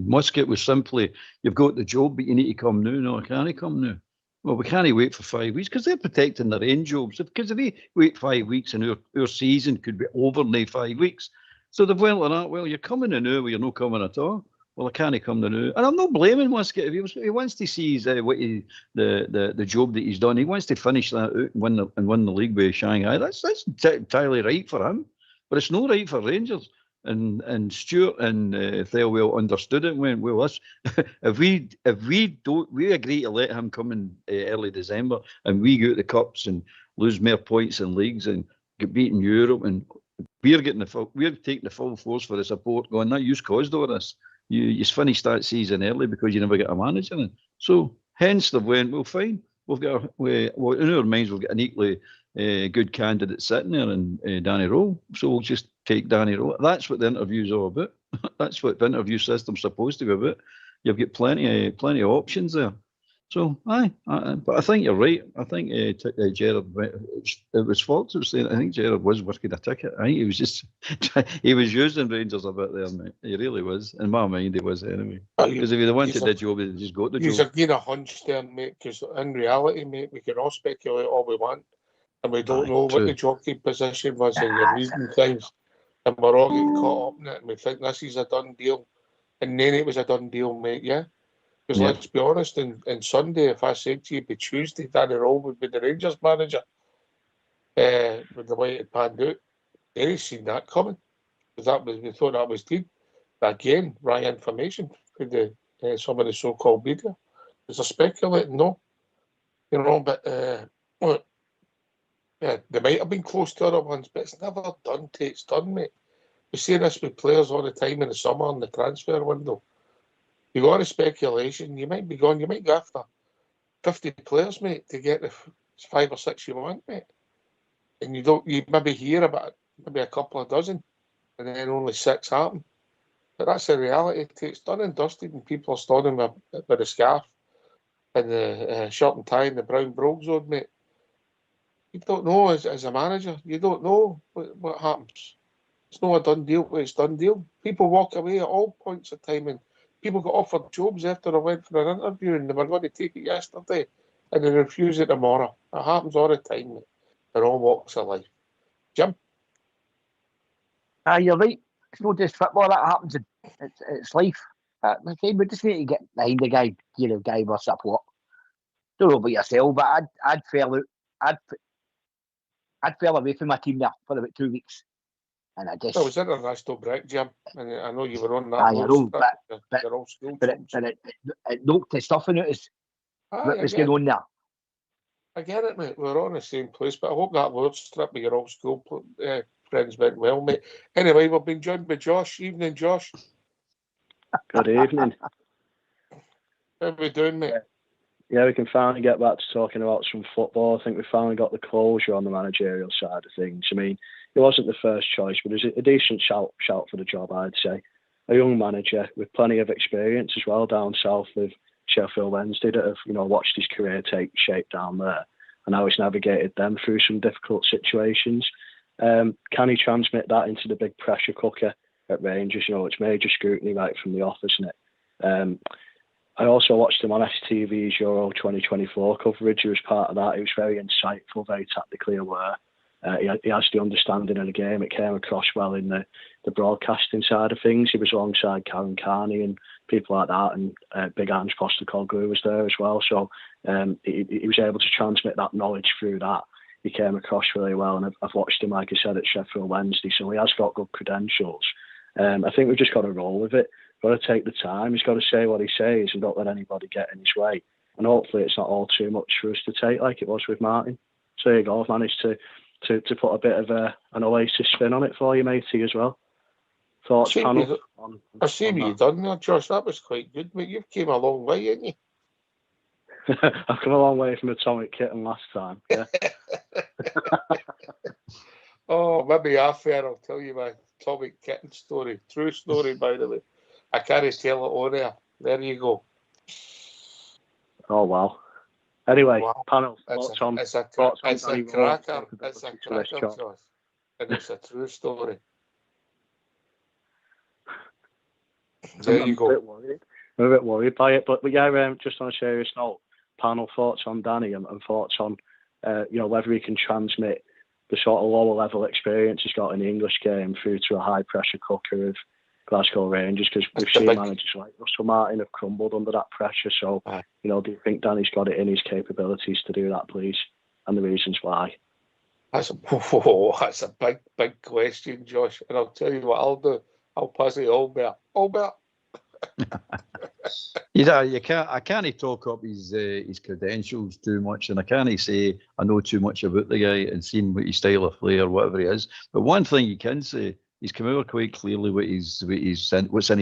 Muscat was simply, you've got the job, but you need to come now. No, can he come now? Well, we can't wait for 5 weeks because they're protecting their own jobs. Because if we wait 5 weeks and our season could be over in 5 weeks. So they've went like that, well, you're coming in now, well, you're not coming at all. Well, I can't come to now. And I'm not blaming Muscat. If he wants to see the job that he's done, he wants to finish that out and win the league with Shanghai. That's entirely right for him. But it's not right for Rangers. And Stuart and Thelwell understood it and went, well, if we agree to let him come in early December and we go to the cups and lose more points in leagues and get beaten Europe, and we're taking the full force for the support going, that you caused all this. You finished that season early because you never get a manager in. So hence they went, well, fine. We've got in our minds we've got an equally good candidate sitting there in Danny Rowe. So we'll just take Danny Rowe. That's what the interview's all about. That's what the interview system's supposed to be about. You've got plenty of options there. So but I think you're right. I think Gerrard, it was Fox who was saying, I think Gerrard was working a ticket. I think he was just he was using Rangers a bit there, mate. He really was. In my mind, he was anyway. Because if he wanted the job, he'd just got the job. He's again a hunch there, mate. Because in reality, mate, we can all speculate all we want, and we don't know what the jockey position was, and you're reading things, and we're all getting caught up in it, and we think this is a done deal, and then it was a done deal, mate. Yeah. Because let's be honest, in Sunday, if I said to you, by Tuesday, Danny Rowe would be the Rangers manager, with the way it panned out, they ain't seen that coming. Because we thought that was deep. But again, right information for some of the so-called media. There's a speculating, no. You know, but they might have been close to other ones, but it's never done till it's done, mate. We see this with players all the time in the summer in the transfer window. You got a speculation, you might go after 50 players, mate, to get the 5 or 6 you want, mate. And you maybe hear about maybe a couple of dozen, and then only 6 happen. But that's the reality. It's done and dusted, and people are standing with the scarf and the shirt and tie and the brown brogues on, mate. You don't know as a manager. You don't know what happens. It's not a done deal. It's done deal. People walk away at all points of time, and people got offered jobs after I went for an interview and they were going to take it yesterday and they refuse it tomorrow. It happens all the time, mate. In all walks of life. Jim? You're right. It's not just football that happens. It's life. We just need to get behind the guy, give the guy more support. Don't know about yourself, but I'd fell away from my team there for about 2 weeks. And I just... It was international break, Jim, and I know you were on that. I know, but it knocked the stuffing out of what was going on there. I get it, mate. We're on the same place, but I hope that word strip with your old school friends went well, mate. Anyway, we've been joined by Josh. Evening, Josh. Good evening. How are we doing, mate? we can finally get back to talking about some football. I think we finally got the closure on the managerial side of things. I mean, he wasn't the first choice, but it was a decent shout for the job, I'd say. A young manager with plenty of experience as well down south with Sheffield Wednesday that have, watched his career take shape down there, and how he's navigated them through some difficult situations. Can he transmit that into the big pressure cooker at Rangers? It's major scrutiny right from the off, isn't it? I also watched him on STV's Euro 2024 coverage. He was part of that. He was very insightful, very tactically aware. He has the understanding of the game. It came across well in the broadcasting side of things. He was alongside Karen Carney and people like that, and Big Ange Postecoglou was there as well. So he was able to transmit that knowledge through that. He came across really well, and I've watched him, like I said, at Sheffield Wednesday, so he has got good credentials. I think we've just got to roll with it. Got to take the time. He's got to say what he says and don't let anybody get in his way. And hopefully it's not all too much for us to take like it was with Martin. So there you go. I've managed to put a bit of an Oasis spin on it for you, matey, as well. Thoughts, panel? I see what you've done there, Josh. That was quite good, mate. You've came a long way, haven't you? I've come a long way from Atomic Kitten last time. Yeah. Oh, maybe after I'll tell you my Atomic Kitten story. True story, by the way. I can't tell it on air. There you go. Oh, wow. Anyway, Wow. panel, It's thoughts on a Danny cracker. Rose? It's a cracker, Josh. And it's a true story. There you go. I'm a bit worried by it, but yeah, just on a serious note, panel thoughts on Danny and thoughts on whether he can transmit the sort of lower level experience he's got in the English game through to a high pressure cooker of Glasgow Rangers, because we've seen managers like Russell Martin have crumbled under that pressure. So, do you think Danny's got it in his capabilities to do that, please, and the reasons why? That's a big question, Josh. And I'll tell you what I'll do. I'll pass it Albert. Albert. I can't talk up his credentials too much, and I can't say I know too much about the guy and seen what his style of play or whatever he is. But one thing you can say, he's come out quite clearly what's in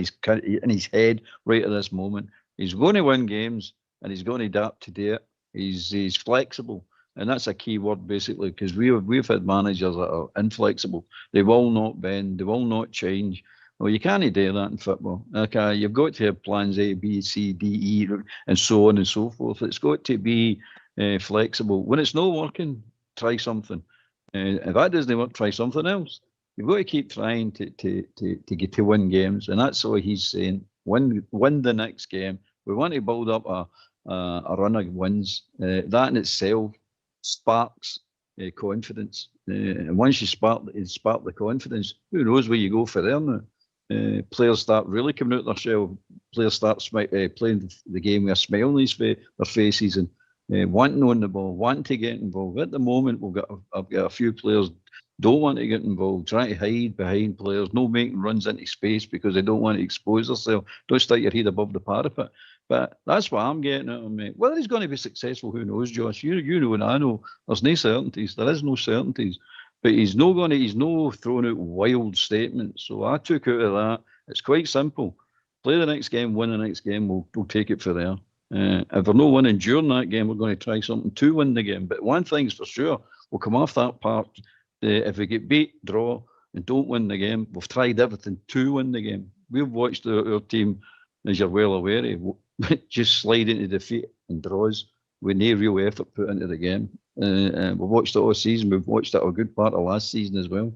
his head right at this moment. He's going to win games and he's going to adapt to do it. He's flexible, and that's a key word basically, because we've had managers that are inflexible. They will not bend. They will not change. Well, you can't do that in football. Okay, you've got to have plans A, B, C, D, E, and so on and so forth. It's got to be flexible. When it's not working, try something. If that doesn't work, try something else. You've got to keep trying to get to win games, and that's what he's saying. Win the next game. We want to build up a run of wins. That in itself sparks confidence. And once you spark the confidence, who knows where you go for there now? Players start really coming out their shell. Players start playing the game with a smile on their faces and wanting on the ball, wanting to get involved. At the moment, I've got a few players don't want to get involved, trying to hide behind players, no making runs into space because they don't want to expose themselves. Don't stick your head above the parapet. But that's what I'm getting at him, mate. Whether he's going to be successful, who knows, Josh? You know and I know. There's no certainties. There is no certainties. But he's no throwing out wild statements. So I took out of that. It's quite simple. Play the next game, win the next game. We'll take it for there. If we're not winning during that game, we're going to try something to win the game. But one thing's for sure, we'll come off that part. If we get beat, draw, and don't win the game, we've tried everything to win the game. We've watched our team, as you're well aware, just slide into defeat and draws with no real effort put into the game. We've watched it all season. We've watched it a good part of last season as well.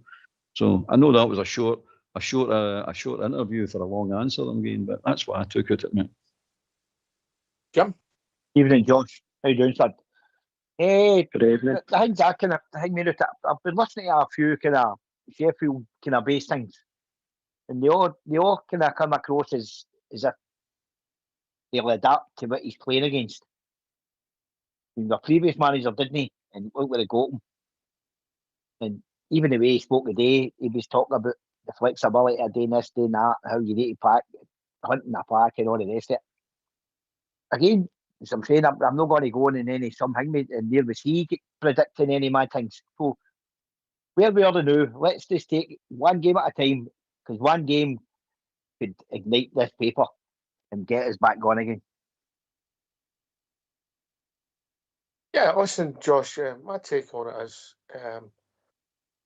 So I know that was a short interview for a long answer I'm getting, but that's what I took out of it. Jim? Evening, Josh. How you doing, son? Hey, good evening. The things I've been listening to a few kind of Sheffield kind of base things, and they all kind of come across as if they'll adapt to what he's playing against. And the previous manager didn't, and look where they got him. And even the way he spoke today, he was talking about the flexibility of doing this, doing that, how you need to pack, hunting a pack, and all the rest of it. Again, as I'm saying, I'm not going to go on in any something, and there was he predicting any of my things. So, where we are now, let's just take one game at a time, because one game could ignite this paper and get us back going again. Yeah, listen, Josh, my take on it is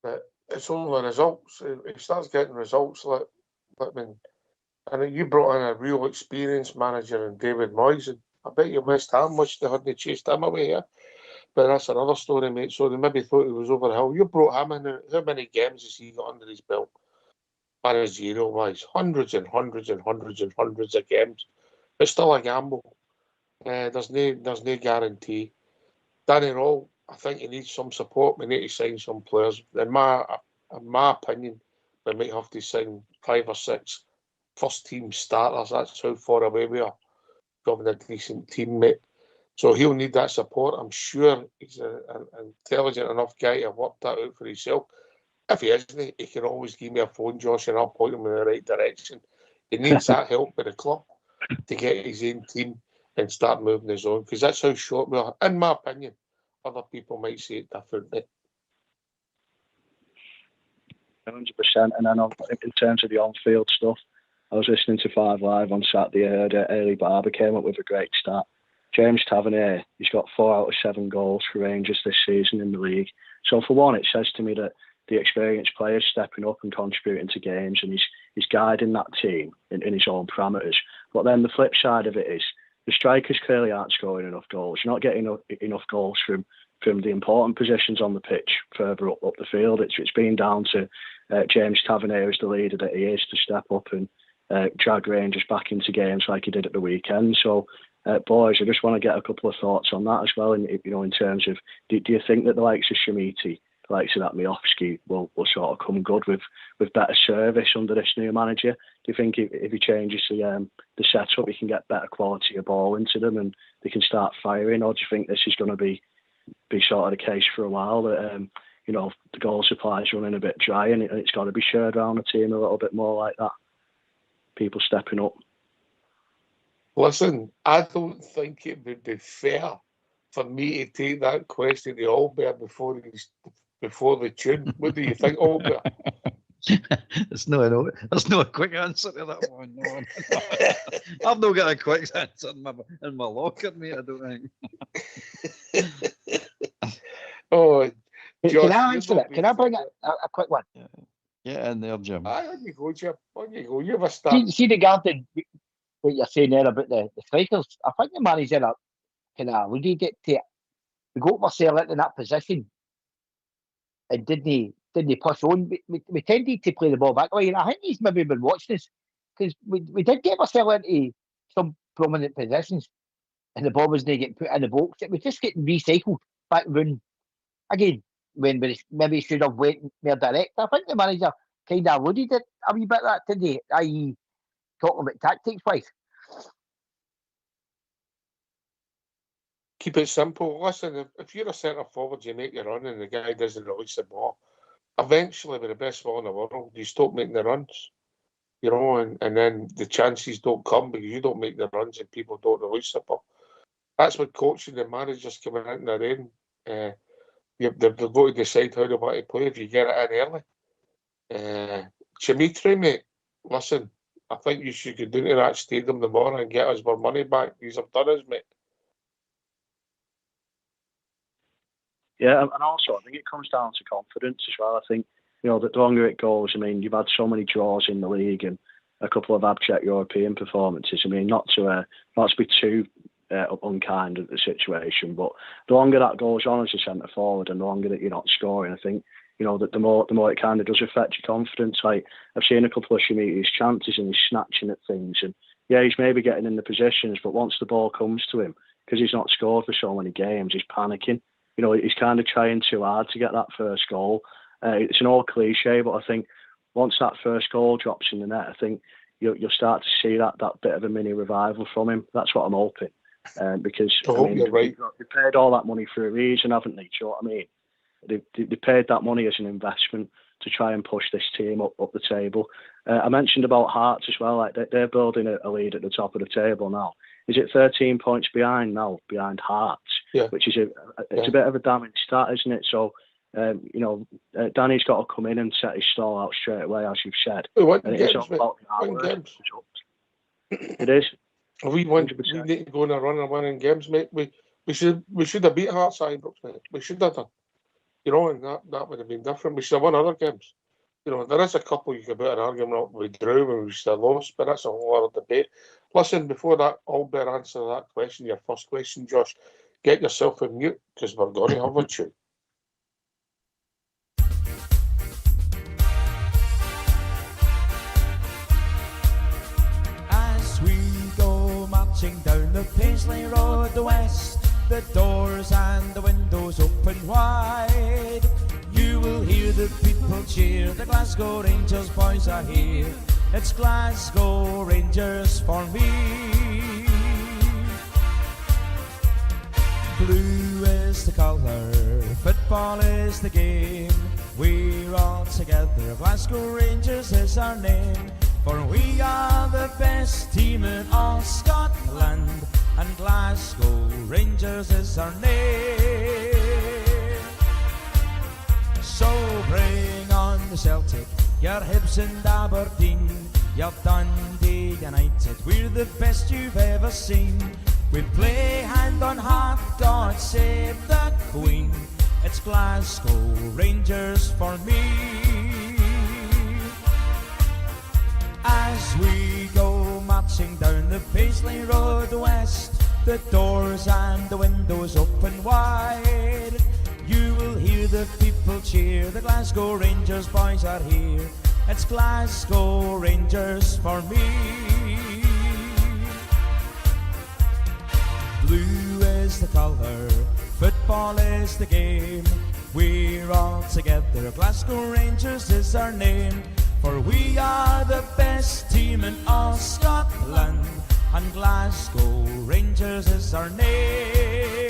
that it's only results. If he starts getting results, and you brought in a real experienced manager in David Moyes, and I bet you West Ham wished they hadn't chased him away here. But that's another story, mate. So they maybe thought he was over the hill. You brought him in. How many games has he got under his belt? Managerial-wise, hundreds and hundreds and hundreds and hundreds of games. It's still a gamble. There's no guarantee. Danny Roll, I think he needs some support. We need to sign some players. In my opinion, we might have to sign 5 or 6 first-team starters. That's how far away we are from a decent team, mate. So he'll need that support. I'm sure he's an intelligent enough guy to work that out for himself. If he isn't, he can always give me a phone, Josh, and I'll point him in the right direction. He needs that help with the club to get his own team and start moving his own, because that's how short we are. In my opinion, other people might see it differently. 100%. And then in terms of the on-field stuff, I was listening to 5 Live on Saturday. I heard Early Barber came up with a great stat. James Tavernier, he's got 4 out of 7 goals for Rangers this season in the league. So for one, it says to me that the experienced players stepping up and contributing to games, and he's guiding that team in his own parameters. But then the flip side of it is the strikers clearly aren't scoring enough goals. You're not getting enough goals from the important positions on the pitch further up the field. It's been down to James Tavernier as the leader that he is to step up and drag Rangers back into games like he did at the weekend. So, boys, I just want to get a couple of thoughts on that as well. And in terms of, do you think that the likes of Shamiti, the likes of that Miofsky will sort of come good with better service under this new manager? Do you think if he changes the setup, he can get better quality of ball into them and they can start firing? Or do you think this is going to be sort of the case for a while, that the goal supply is running a bit dry and it's got to be shared around the team a little bit more like that? People stepping up. Listen, I don't think it would be fair for me to take that question to Albert before the tune. What do you think, Albert? There's no a quick answer to that one. No. I've not got a quick answer in my locker, mate. I don't think. Oh, Josh, can I answer it? Can I bring a quick one? Yeah, in there, Jim. On you go, Jim. On you go. You have a start. See regarding what you're saying there about the strikers, I think the manager kind of alluded to it. We got Marcel in that position and didn't push on. We tended to play the ball back away, and I think he's maybe been watching this, because we did get Marcel into some prominent positions and the ball wasn't getting put in the box. It was just getting recycled back round again when we maybe should have went more direct. I think the manager kind of alluded to it a wee bit that today, i.e. talking about tactics wise. Keep it simple. Listen, if you're a centre forward, you make your run and the guy doesn't release the ball. Eventually, with the best ball in the world, you stop making the runs. And then the chances don't come because you don't make the runs and people don't release the ball. That's what coaching the managers coming in their own. They've got to decide how they want to play if you get it in early. Dimitri, mate, listen, I think you should go down to that stadium tomorrow and get us our money back. These have done us, mate. Yeah, and also I think it comes down to confidence as well. I think, the longer it goes, I mean, you've had so many draws in the league and a couple of abject European performances. I mean, not to be too unkind of the situation, but the longer that goes on as a centre forward and the longer that you're not scoring, I think, that the more it kind of does affect your confidence. Like, I've seen a couple of Shimiti's chances and he's snatching at things, and yeah, he's maybe getting in the positions, but once the ball comes to him, because he's not scored for so many games, he's panicking. He's kind of trying too hard to get that first goal. It's an old cliche, but I think once that first goal drops in the net, I think you'll start to see that bit of a mini revival from him. That's what I'm hoping. Because you're right. They paid all that money for a reason, haven't they? Do you know what I mean? They paid that money as an investment to try and push this team up the table. I mentioned about Hearts as well. Like they're building a lead at the top of the table now. Is it 13 points behind Hearts? Yeah. Which is a bit of a damning stat, isn't it? So, Danny's got to come in and set his stall out straight away, as you've said. And it's all about It is. We need to go on a run and winning games, mate. We should have beat Hearts Ibrox, mate. We should have done. You know, and that would have been different. We should have won other games. You know, there is a couple you could put an argument we drew when we should have lost, but that's a whole other debate. Listen, before that Albert answer that question, your first question, Josh, get yourself on mute because we're going to have a tune. As we go marching down the Paisley Road west, the doors and the windows open wide. You will hear the people cheer, the Glasgow Rangers boys are here. It's Glasgow Rangers for me. Blue is the colour, football is the game. We're all together, Glasgow Rangers is our name. For we are the best team in all Scotland, and Glasgow Rangers is our name. So bring on the Celtic, your Hibs and Aberdeen, your Dundee United, we're the best you've ever seen. We play hand on heart, God save the Queen. It's Glasgow Rangers for me. As we go marching down the Paisley Road west, the doors and the windows open wide. You will hear the people cheer, the Glasgow Rangers boys are here. It's Glasgow Rangers for me. Blue is the colour, football is the game. We're all together, Glasgow Rangers is our name. For we are the best team in all Scotland, and Glasgow Rangers is our name.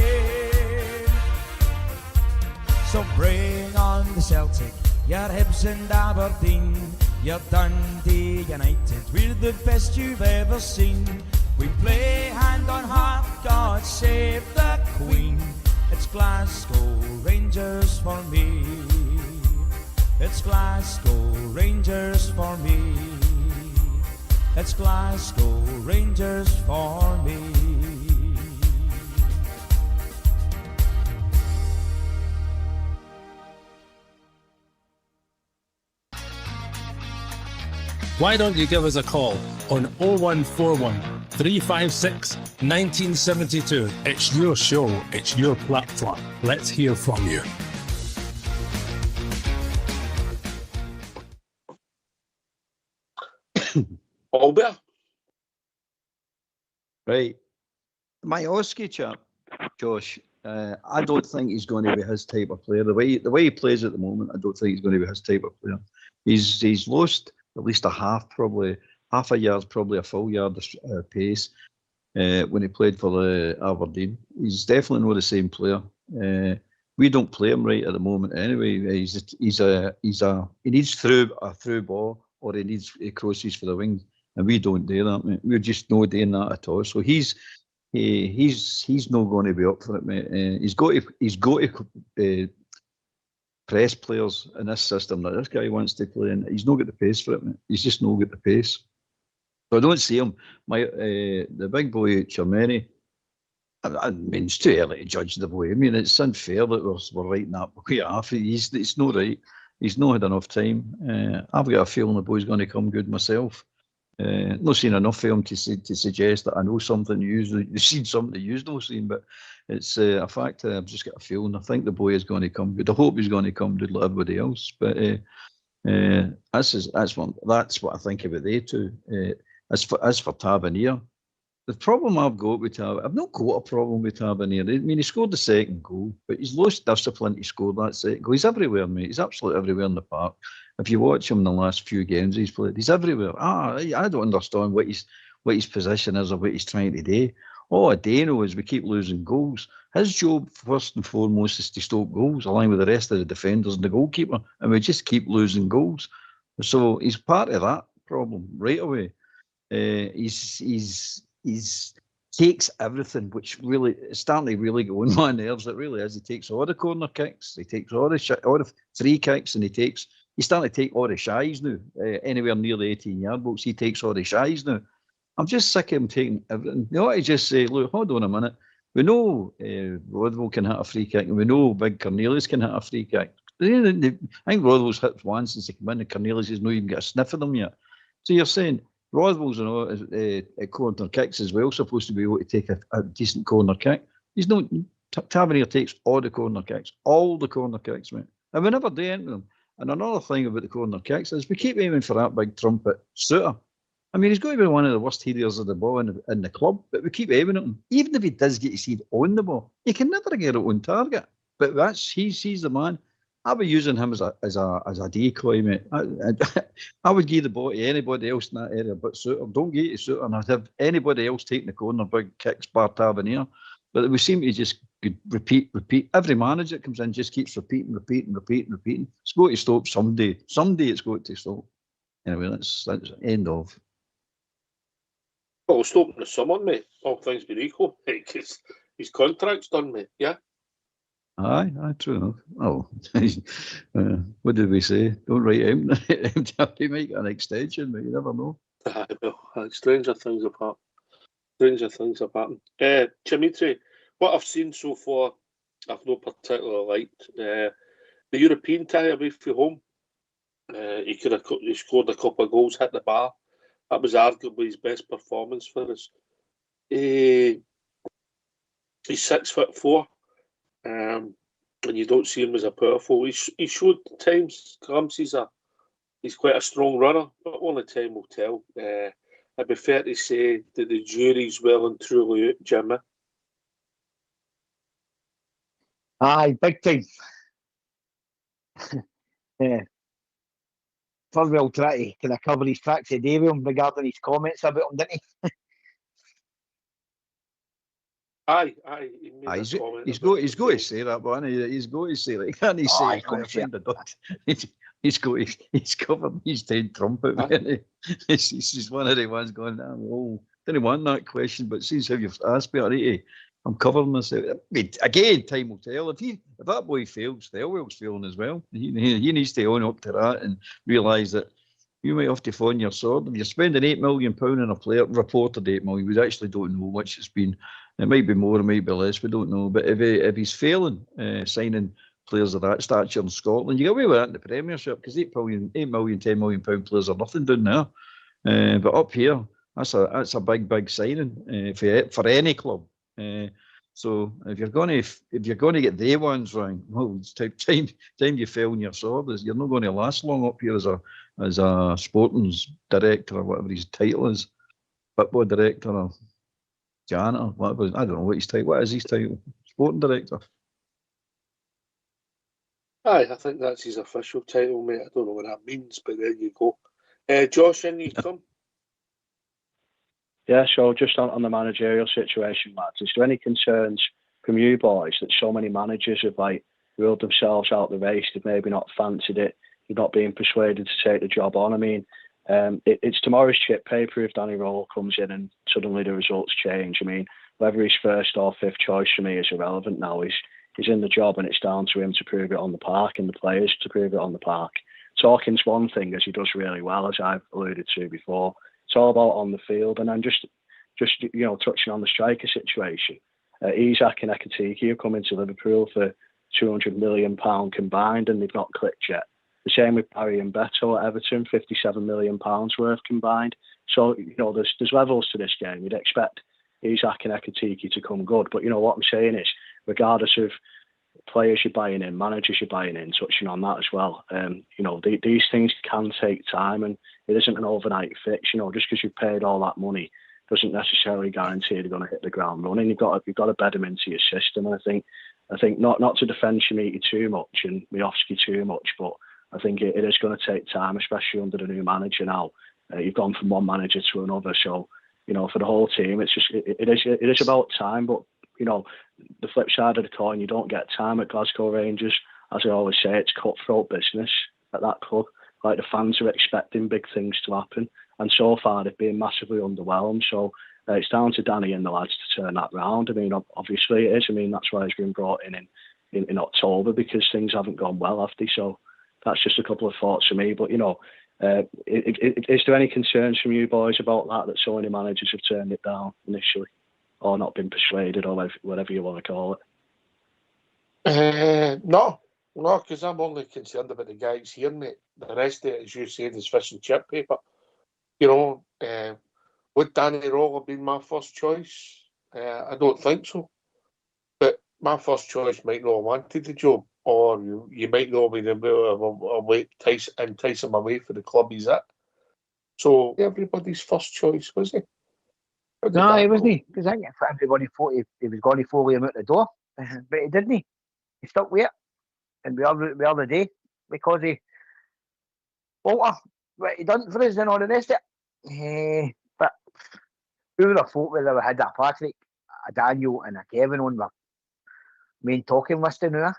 So bring on the Celtic, your Hibs and Aberdeen, your Dundee United, we're the best you've ever seen. We play hand on heart, God save the Queen. It's Glasgow Rangers for me. It's Glasgow Rangers for me. It's Glasgow Rangers for me. Why don't you give us a call on 0141 356 1972? It's your show, it's your platform. Let's hear from you. Albert? Right. My Oski chap, Josh, I don't think he's going to be his type of player. The way he plays at the moment, I don't think he's going to be his type of player. He's lost at least half a yard, probably a full yard pace when he played for Aberdeen. He's definitely not the same player. We don't play him right at the moment anyway. He needs a through ball, or he needs crosses for the wings, and we don't do that, mate. We're just not doing that at all. So he's not going to be up for it, mate. He's got to press players in this system that this guy wants to play in. He's not got the pace for it, mate. He's just not got the pace. So I don't see him. The big boy Chermany, I mean, it's too early to judge the boy. I mean, it's unfair that we're writing that boy off. It's not right. He's not had enough time. I've got a feeling the boy's going to come good myself. Not seen enough of him to suggest that I know something you've seen something you've not seen, but it's a fact. I've just got a feeling. I think the boy is going to come good. I hope he's going to come good like everybody else. But that's what I think about they two. As for Tavernier, the problem I've got with Tavernier, I've not got a problem with Tavernier. I mean, he scored the second goal, but he's lost discipline to score that second goal. He's everywhere, mate. He's absolutely everywhere in the park. If you watch him in the last few games he's played, he's everywhere. I don't understand what his position is or what he's trying to do. All I do know is we keep losing goals. His job, first and foremost, is to stop goals, along with the rest of the defenders and the goalkeeper, and we just keep losing goals. So he's part of that problem right away. He's takes everything, which really is starting to really go on my nerves. It really is. He takes all the corner kicks, he takes all the free kicks, and he's starting to take all the shies now. Anywhere near the 18-yard box, he takes all the shies now. I'm just sick of him taking everything. You ought to just say, look, hold on a minute. We know Rothwell can hit a free kick, and we know Big Cornelius can hit a free kick. I think Rothwell's hit one since he came in, and Cornelius has not even got a sniff of them yet. So you're saying Rothwell's at corner kicks as well, supposed to be able to take a decent corner kick. He's not. Tavernier takes all the corner kicks, mate. And we never do anything with them. And another thing about the corner kicks is we keep aiming for that big trumpet Suter. I mean, he's got to be one of the worst headers of the ball in the club, but we keep aiming at him. Even if he does get his head on the ball, he can never get it on target. But he's the man. I would using him as a decoy, mate. I would give the ball to anybody else in that area but Suter. Don't get to Suter, and I'd have anybody else taking the corner big kicks, bar Tavernier. But we seem to just repeat. Every manager that comes in just keeps repeating. It's got to stop someday. Someday it's got to stop. Anyway, that's end of. Well, we'll stop in the summer, mate. All things being equal, because his contract's done, mate. Yeah. Aye, true enough. Oh, what did we say? Don't write him. He might get an extension, but you never know. Well, stranger things have happened. Dimitri, what I've seen so far, I've not particularly liked. The European tie away from home, he scored a couple of goals, hit the bar. That was arguably his best performance for us. He's 6'4", and you don't see him as a powerful. He showed times, glimpses he's quite a strong runner, but only time will tell. I'd be fair to say that the jury's well and truly out, Jimmy. Aye, big time. Yeah. Furwell tried to kind of cover his tracks today with him regarding his comments about him, didn't he? Aye. He's got to say that, but he's got to say that. He can't say he's covered his head trumpet. He's one of the ones going, didn't want that question, but since how you've asked me, I'm covering myself. I mean, again, time will tell. If that boy fails, Thelwell's failing as well. He needs to own up to that and realise that you might have to find your sword. If you're spending £8 million on a player, reported £8 million, we actually don't know which it's been. It might be more, it might be less, we don't know. But if he's failing signing players of that stature in Scotland, you get away with that in the Premiership because £8 million, £10 million players are nothing down there. But up here, that's a big signing for any club. So if you're going to get the ones wrong, well, it's time you fell on your sword. You're not going to last long up here as a sporting director or whatever his title is, football director or janitor, whatever. I don't know what his title. What is his title? Sporting director. Aye, I think that's his official title, mate. I don't know what that means, but there you go. Josh, in you come. Yeah, so just on the managerial situation, lads, is there any concerns from you boys that so many managers have ruled themselves out the race, they've maybe not fancied it, they're not being persuaded to take the job on? I mean, it's tomorrow's chip paper if Danny Rowell comes in and suddenly the results change. I mean, whether he's first or fifth choice for me is irrelevant now. He's in the job and it's down to him to prove it on the park and the players to prove it on the park. Talking's one thing, as he does really well, as I've alluded to before. It's all about on the field, and then just touching on the striker situation. Isak and Ekatike have come into Liverpool for £200 million combined, and they've not clicked yet. The same with Barry and Beto at Everton, £57 million worth combined. So there's levels to this game. You'd expect Isak and Ekatike to come good, but what I'm saying is, regardless of players you're buying in, managers you're buying in, touching on that as well. These things can take time, and it isn't an overnight fix. Just because you've paid all that money doesn't necessarily guarantee they're going to hit the ground running. You've got to bed them into your system. And I think not to defend Schmidt too much and Miofsky too much, but I think it is going to take time, especially under the new manager now. You've gone from one manager to another, so for the whole team, it is about time, but. The flip side of the coin, you don't get time at Glasgow Rangers. As I always say, it's cutthroat business at that club. The fans are expecting big things to happen, and so far they've been massively underwhelmed. So it's down to Danny and the lads to turn that round. I mean, obviously it is. I mean, that's why he's been brought in October, because things haven't gone well, have they? So that's just a couple of thoughts for me. But is there any concerns from you boys about that so many managers have turned it down initially? or not been persuaded, or whatever you want to call it? No, because I'm only concerned about the guys here, mate. The rest of it, as you said, is fish and chip paper. You know, would Danny Roll have been my first choice? I don't think so. But my first choice might not have wanted the job, or you might not be able to entice him away for the club he's at. So everybody's first choice, was he? No, he wasn't. Because I think everybody thought he was going to follow him out the door, but he didn't. He stuck with it, and we are the day because he Walter, what he done for us and all the rest of it. But who would have thought we'd have had a Patrick, a Daniel, and a Kevin on the main talking list now?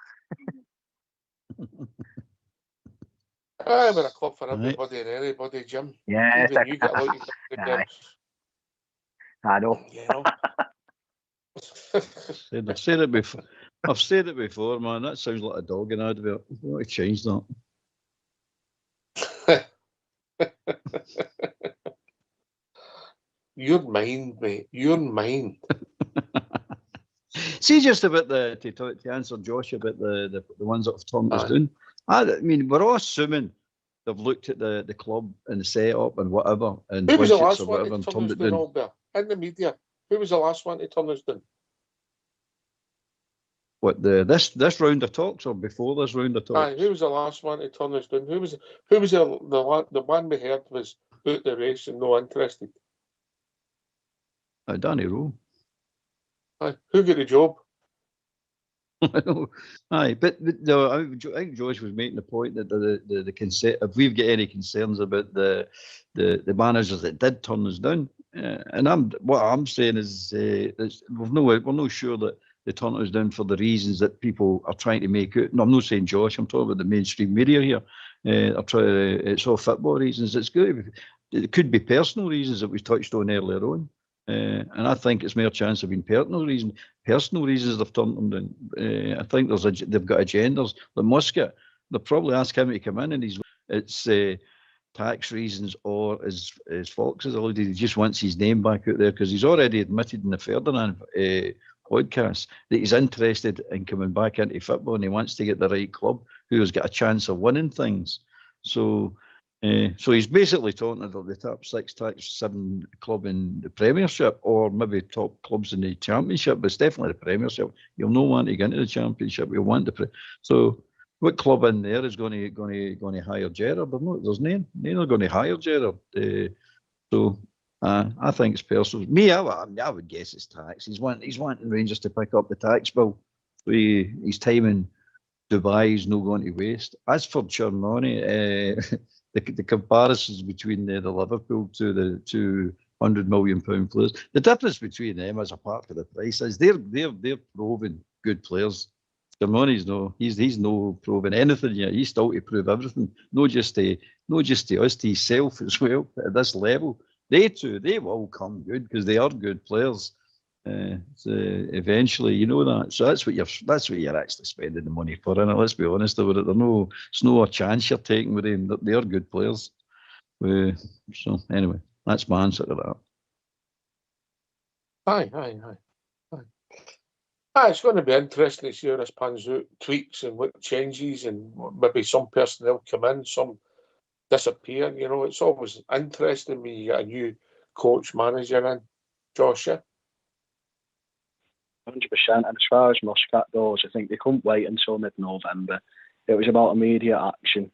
We're a club for everybody and anybody, Jim. Yeah, even you get a lot of good games. I know. You know. I've said it before. I've said it before, man. That sounds like a dog in advert. I want to change that. Your mind, mate. Your mind. See, just about to answer Josh about the ones that have turned us down. I mean, we're all assuming they've looked at the club and the setup and whatever, and Who was the budgets last or one whatever, to and turn turned us it down, down. Albert? In the media, who was the last one to turn us down? What this round of talks or before this round of talks? Aye, who was the last one to turn us down? Who was the one we heard was out the race and no interested? Danny Rowe. Aye, who got the job? I know. Aye, but no, I think Josh was making the point that the concern, if we've got any concerns about the managers that did turn us down, and what I'm saying is we're not sure that they turned us down for the reasons that people are trying to make out. No, I'm not saying Josh. I'm talking about the mainstream media here. It's all football reasons. It could be personal reasons that we touched on earlier on. And I think it's more chance of being personal reasons they've turned them down. I think they've got agendas. The Muscat, they'll probably ask him to come in, and it's tax reasons, or as Fox has alluded, he just wants his name back out there because he's already admitted in the Ferdinand podcast that he's interested in coming back into football and he wants to get the right club who has got a chance of winning things. So he's basically talking about the top 6, top 7 club in the Premiership, or maybe top clubs in the Championship, but it's definitely the Premiership. You'll not want to get into the Championship. You'll want so what club in there is going to hire Gerrard? There's none. They're going to hire Gerrard. I think it's personal. Me, I would guess it's tax. He's wanting Rangers to pick up the tax bill. So his time in Dubai is not going to waste. As for Chermani, the comparisons between the Liverpool to the £200 million players, the difference between them, as apart from the price, is they're proven good players. Chermani's he's no proving anything yet. He's still to prove everything, not just to us, to himself as well. At this level, they will come good because they are good players. So eventually, you know that. So that's what you're actually spending the money for. And let's be honest about it. It's no a chance you're taking with them. They are good players. So anyway, that's my answer to that. Aye. It's going to be interesting to see how this pans out, tweaks and what changes, and maybe some personnel come in, some disappear. You know, it's always interesting when you get a new coach, manager in, Josh. 100%. And as far as Muscat goes, I think they couldn't wait until mid-November. It was about immediate action.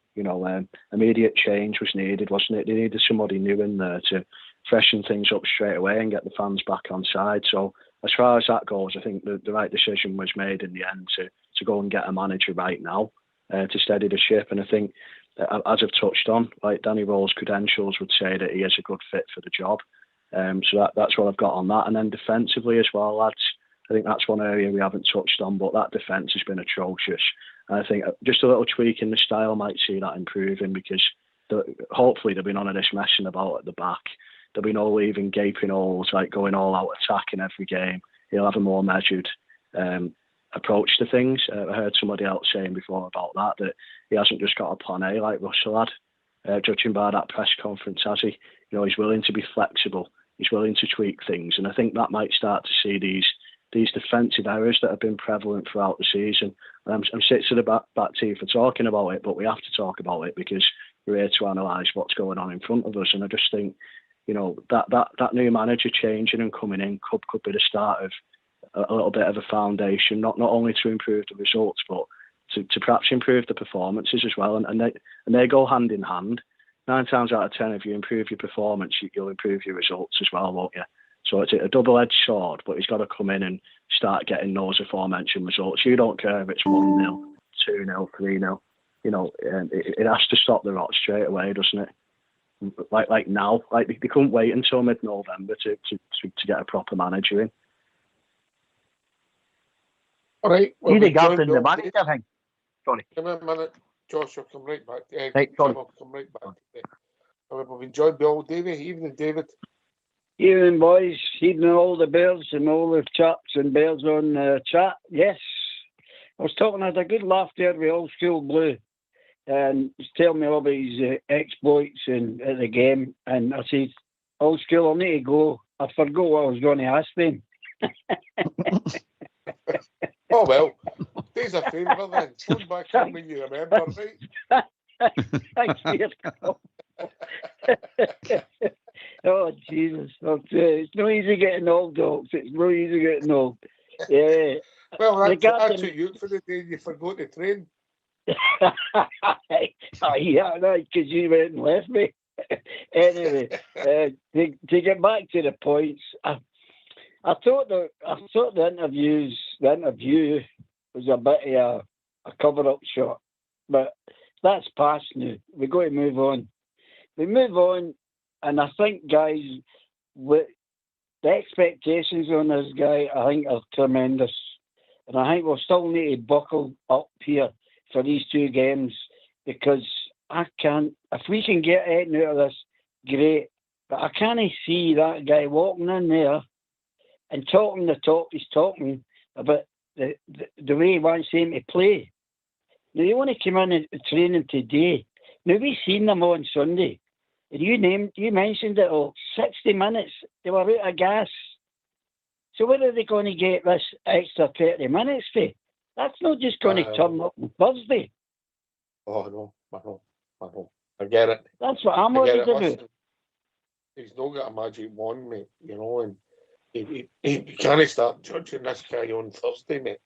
Immediate change was needed, wasn't it? They needed somebody new in there to freshen things up straight away and get the fans back on side. So as far as that goes, I think the right decision was made in the end to go and get a manager right now to steady the ship. And I think, as I've touched on, like Danny Roll's credentials would say that he is a good fit for the job. So that's what I've got on that. And then defensively as well, lads, I think that's one area we haven't touched on, but that defence has been atrocious. And I think just a little tweak in the style might see that improving because hopefully there'll be none of this messing about at the back. There'll be no leaving gaping holes, like going all out attacking every game. He'll have a more measured approach to things. I heard somebody else saying before about that he hasn't just got a plan A like Russell had. Judging by that press conference, has he? He's willing to be flexible. he's willing to tweak things, and I think that might start to see these defensive errors that have been prevalent throughout the season. And I'm sitting at the back to you for talking about it, but we have to talk about it because we're here to analyse what's going on in front of us. And I just think, you know, that new manager changing and coming in could be the start of a little bit of a foundation, not only to improve the results, but to perhaps improve the performances as well. And they go hand in hand. 9 times out of 10, if you improve your performance, you'll improve your results as well, won't you? So it's a double-edged sword, but he's got to come in and start getting those aforementioned results. You don't care if it's 1-0, 2-0, 3-0. You know, it has to stop the rot straight away, doesn't it? Like now, like they couldn't wait until mid-November to get a proper manager in. All right. Well, you think after the manager thing? Sorry. Give me a minute, Josh. I'll come right back. Right, sorry. I'll come right back. We've enjoyed Bill. David, evening, David. Evening, boys. Evening, all the Bears and all the chaps and Bears on chat. Yes, I was talking, I had a good laugh there with Old School Blue, and he's telling me all about his exploits at the game. And I said, Old School, I need to go. I forgot what I was going to ask them. Oh, well, there's a favour then. Come back in when you remember, right? Thanks for your call. Oh, Jesus. It's no easy getting old, dogs. It's no easy getting old. Yeah. Well, that's what you for the day you forgot to train. Yeah, because you went and left me. Anyway, to get back to the points, I thought the interview was a bit of a cover-up shot, but that's past now. We've got to move on. We move on, and I think, guys, with the expectations on this guy, I think are tremendous, and I think we'll still need to buckle up here for these 2 games because if we can get anything out of this, great. But I can't see that guy walking in there and talking the talk he's talking about the way he wants him to play. Now, you want to come in and training today. Now, we've seen them on Sunday. And you mentioned it all. 60 minutes, they were out of gas. So where are they going to get this extra 30 minutes for? That's not just going to turn up on Thursday. Oh, no. I get it. That's what I'm worried about. He's not got a magic wand, mate, you know, and he can't start judging this guy on Thursday, mate.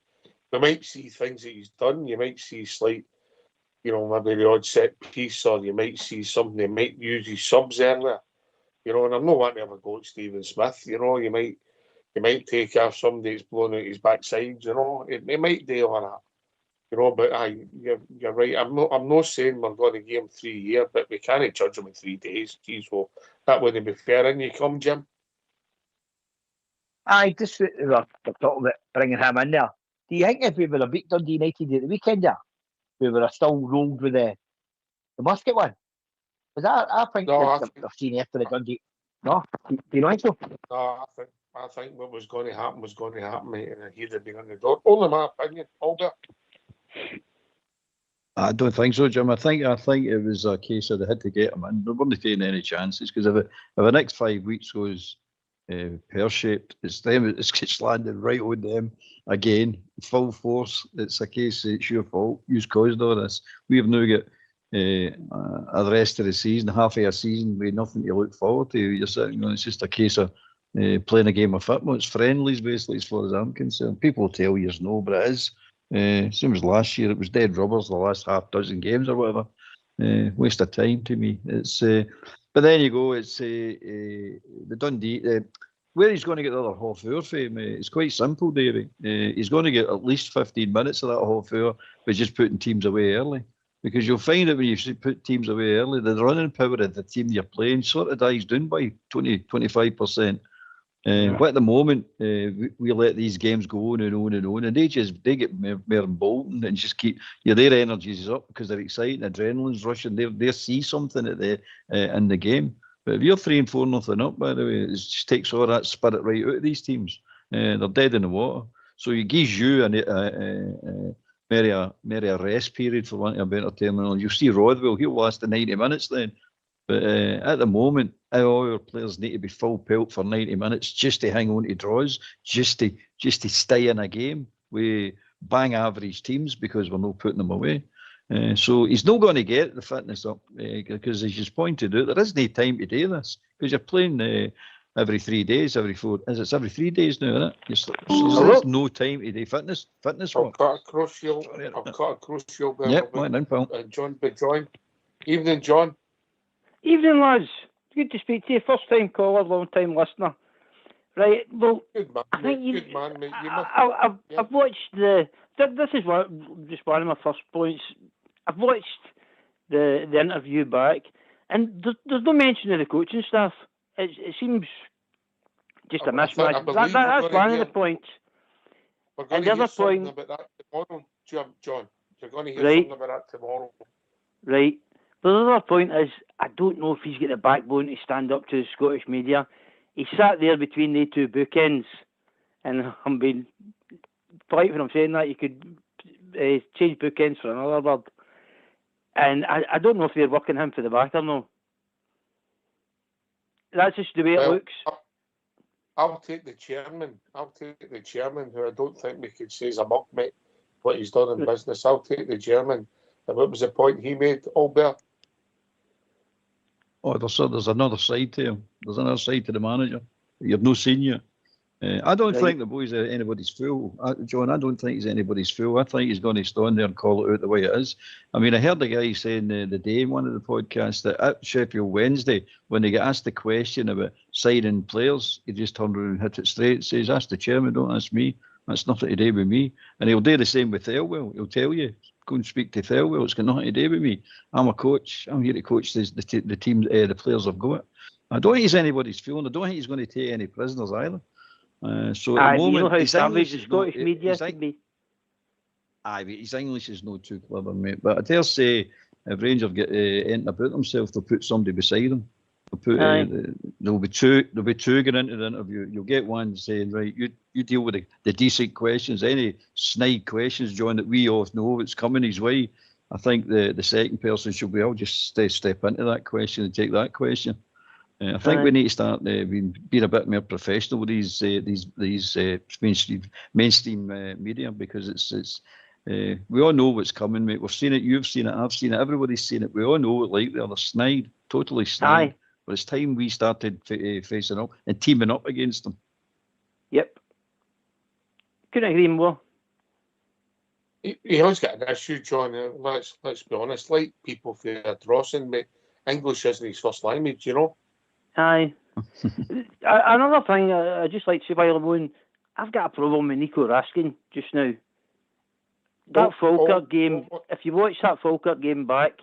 We might see things that he's done. You might see slight, you know, maybe the odd set piece, or you might see something they might use his subs earlier. You know, and I'm not wanting to have a go at Stephen Smith. You know, you might take off somebody that's blown out his backside. You know, it might do all that. You know, but you're right. I'm not saying we're going to give him 3 years, but we can't judge him in 3 days. Geez, well, that wouldn't be fair. In you come, Jim. Aye, just we're talking about bringing him in there. Do you think if we would have beat Dundee United at the weekend there, we would have still rolled with the musket one? Because I think they've seen after the Dundee. No? Do you know so? No, I think what was going to happen, mate, and he'd have been on the door. Only my opinion, Albert. I don't think so, Jim. I think it was a case of they had to get him in. They weren't taking any chances because if the next 5 weeks goes pear-shaped, it's gets landed right on them again, full force. It's a case it's your fault. You've caused all this. We have now got the rest of the season, half of a season with nothing to look forward to. You're sitting on, it's just a case of playing a game of football. It's friendlies, basically, as far as I'm concerned. People will tell you no, but it is. Same as last year, it was dead rubbers the last half dozen games or whatever. Waste of time to me. It's but then you go, it's the Dundee. Where he's going to get the other half hour for him, it's quite simple, Davey. He's going to get at least 15 minutes of that half hour by just putting teams away early. Because you'll find that when you put teams away early, the running power of the team you're playing sort of dies down by 20-25%. But at the moment, we let these games go on and on and on, and they get more emboldened and just keep their energies up because they're excited, adrenaline's rushing. They see something in the game. But if you're 3-4-0 up, by the way, it just takes all that spirit right out of these teams. They're dead in the water. So it gives you a rest period, for want of a better terminology. You'll see Rodwell, he'll last the 90 minutes then. But at the moment, all our players need to be full pelt for 90 minutes just to hang on to draws, just to stay in a game with bang average teams because we're not putting them away. So he's not going to get the fitness up because, as you pointed out, there is no time to do this because you're playing every 3 days, every 4. It's every 3 days now, isn't it? So there's no time to do fitness work. I've got a crucial. Yep, right in, pal. John, but John. Evening, John. Evening, lads. Good to speak to you. First time caller, long time listener. Right. Well, good man, I think good man, mate. I've watched the. This is just one of my first points. I've watched the interview back, and there's no mention of the coaching staff. It seems just a mismatch. That's one of the points. We're going to hear something about that tomorrow, John. You're going to hear something about that tomorrow. Right. But the other point is, I don't know if he's got the backbone to stand up to the Scottish media. He sat there between the two bookends, and I'm being polite when I'm saying that. You could change bookends for another word. And I don't know if they're working him for the back or no. That's just the way it looks. I'll take the chairman. Who I don't think we could say is a muck, mate, what he's done in business. I'll take the chairman. And what was the point he made, Albert? Oh, there's another side to him. There's another side to the manager. You've no seen yet. I don't think the boy's anybody's fool. John, I don't think he's anybody's fool. I think he's going to stand there and call it out the way it is. I mean, I heard the guy saying the day in one of the podcasts that at Sheffield Wednesday, when they get asked the question about signing players, he just turned around and hit it straight. Says, ask the chairman, don't ask me. That's nothing to do with me. And he'll do the same with Thelwell. He'll tell you, go and speak to Thelwell. It's got nothing to do with me. I'm a coach. I'm here to coach the team, the players I've got. I don't think he's anybody's fool. I don't think he's going to take any prisoners either. So at the moment, you know how his English the Scottish media could be. His English is not too clever, mate. But I dare say, if Rangers get anything about themselves, they'll put somebody beside them. There'll be two going into the interview. You'll get one saying, right, you deal with the decent questions, any snide questions, John, that we all know it's coming his way. I think the second person should be, I'll just step into that question and take that question. I think we need to start being a bit more professional with these mainstream media, because it's we all know what's coming, mate. We've seen it, you've seen it, I've seen it, everybody's seen it. We all know what they're snide, totally snide. Aye. But it's time we started facing up and teaming up against them. Yep. Couldn't agree more. He has got an issue, John. Let's be honest. Like people for Drossen, mate, English isn't his first language, you know. Aye. Another thing I just like to say while I'm on, I've got a problem with Nico Raskin just now. That Falkirk game, if you watch that Falkirk game back,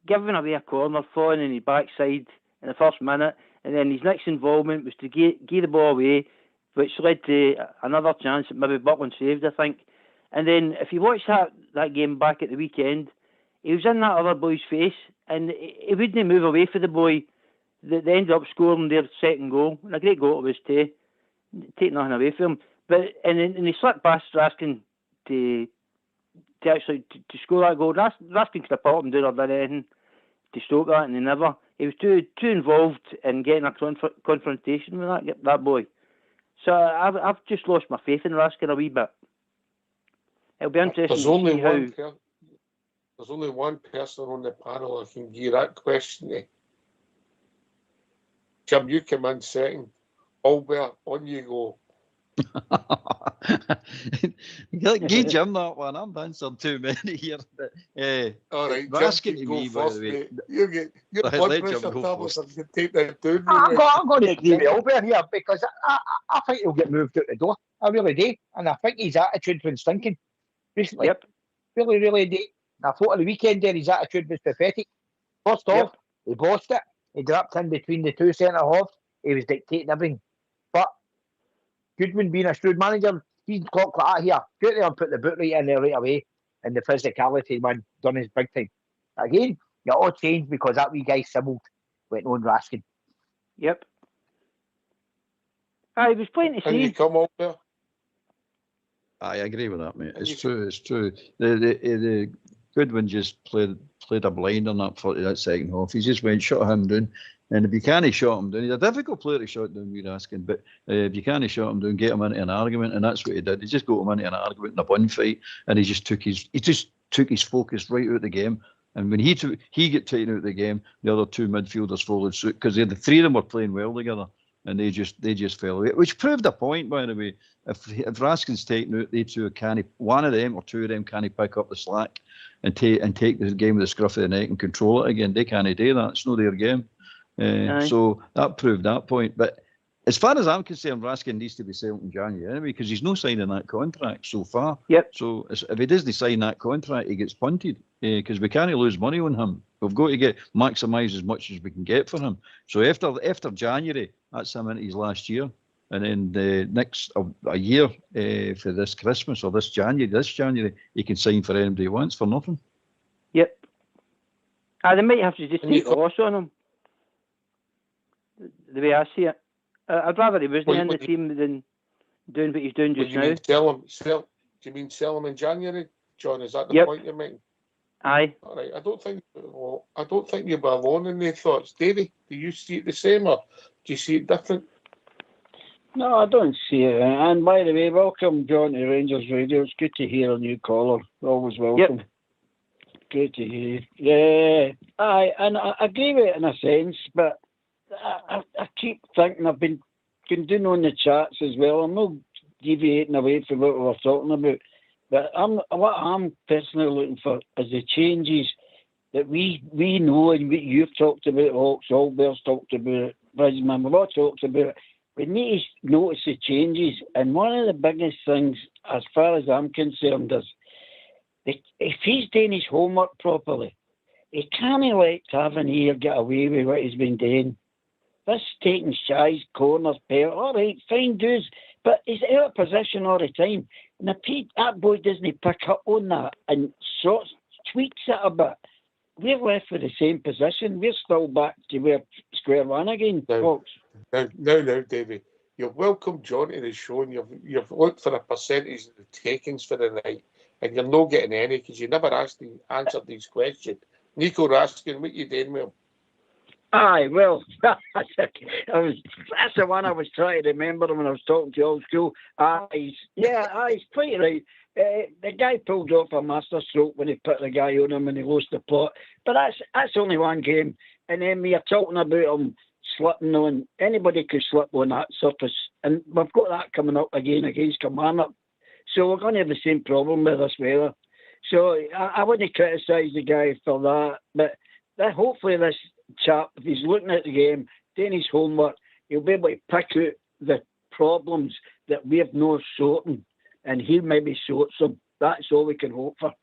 giving away a corner, falling in his backside in the first minute, and then his next involvement was to give the ball away, which led to another chance that maybe Buckland saved, I think. And then if you watch that game back at the weekend, he was in that other boy's face, and he wouldn't move away for the boy. They ended up scoring their second goal, and a great goal it was too. Take nothing away from him. But and he slipped past Raskin to score that goal. Raskin could have put him down or done anything to stop that, and he never. He was too involved in getting a confrontation with that boy. So I've just lost my faith in Raskin a wee bit. It'll be interesting to see how. There's only one person on the panel I can give that question to. Jim, you come in second. Albert, on you go. Give Jim that one. I'm answered too many here. All right, Raskin Jim, to me, by the way. You get your blood pressure tablets and you take that down. I'm going to agree with Albert here, because I think he'll get moved out the door. I really do. And I think his attitude was stinking recently. Yep. Really, really do. And I thought on the weekend there his attitude was pathetic. First off, he bossed it. He dropped in between the two centre-halves. He was dictating everything. But Goodwin, being a shrewd manager, he's clocked like that here. Go out there and put the boot right in there right away. And the physicality, man, done his big time. Again, it all changed because that wee guy Sybil went on Raskin. Yep. I was playing to see. And you come up there. I agree with that, mate. It's true. It's true. The Goodwin just played a blind on that second half. He just went shut him down. And if you can't shut him down, he's a difficult player to shut down, we're asking. But if you can't shut him down, get him into an argument, and that's what he did. He just got him into an argument in a bun fight, and he just took his focus right out of the game. And when he got taken out of the game, the other two midfielders followed suit because the three of them were playing well together, and they just fell away, which proved a point, by the way. If Raskin's taken out, they two one of them or two of them can't pick up the slack and take the game with the scruff of the neck and control it again. They can't do that. It's not their game. So that proved that point. But as far as I'm concerned, Raskin needs to be sold in January anyway, because he's not signing that contract so far. Yep. So if he doesn't sign that contract, he gets punted, because we can't lose money on him. We've got to maximise as much as we can get for him. So after January, that's him into his last year. And then the next a year for this Christmas or this January, he can sign for anybody he wants for nothing. Yep. They might have to just take a loss on him. The way I see it, I'd rather he wasn't in the team than doing what he's doing just now. Do you mean sell him in January, John? Is that the point you're making? Aye. All right. I don't think you'll be alone in their thoughts, Davey. Do you see it the same, or do you see it different? No, I don't see it. And by the way, welcome, John, to Rangers Radio. It's good to hear a new caller. Always welcome. Yep. Good to hear. Yeah. Aye, and I agree with it in a sense, but I keep thinking, I've been doing on the chats as well. I'm not deviating away from what we were talking about, but what I'm personally looking for is the changes that we know, and what you've talked about, Hawks, Albert's talked about it, Brisbane, we've all talked about it. We need to notice the changes, and one of the biggest things, as far as I'm concerned, is if he's doing his homework properly, he can't let Tavernier here get away with what he's been doing. This taking shies, corners, all right, fine dudes, but he's out of position all the time. And if that boy doesn't pick up on that and tweaks it a bit, we're left with the same position. We're still back to square one again, folks. No, Davey. You're welcome, John, to the show, and you've looked for a percentage of the takings for the night, and you're not getting any because you never answered these questions. Nico Raskin, what you doing with him? Aye, well, that's the one I was trying to remember when I was talking to old school. He's quite right. The guy pulled off a masterstroke when he put the guy on him and he lost the plot. But that's only one game. And then we are talking about him slipping on. Anybody could slip on that surface. And we've got that coming up again against Kilmarnock. So we're going to have the same problem with this weather. So I wouldn't criticise the guy for that. But hopefully this chap, if he's looking at the game, doing his homework, he'll be able to pick out the problems that we have no sorting, and he maybe sorts them. That's all we can hope for.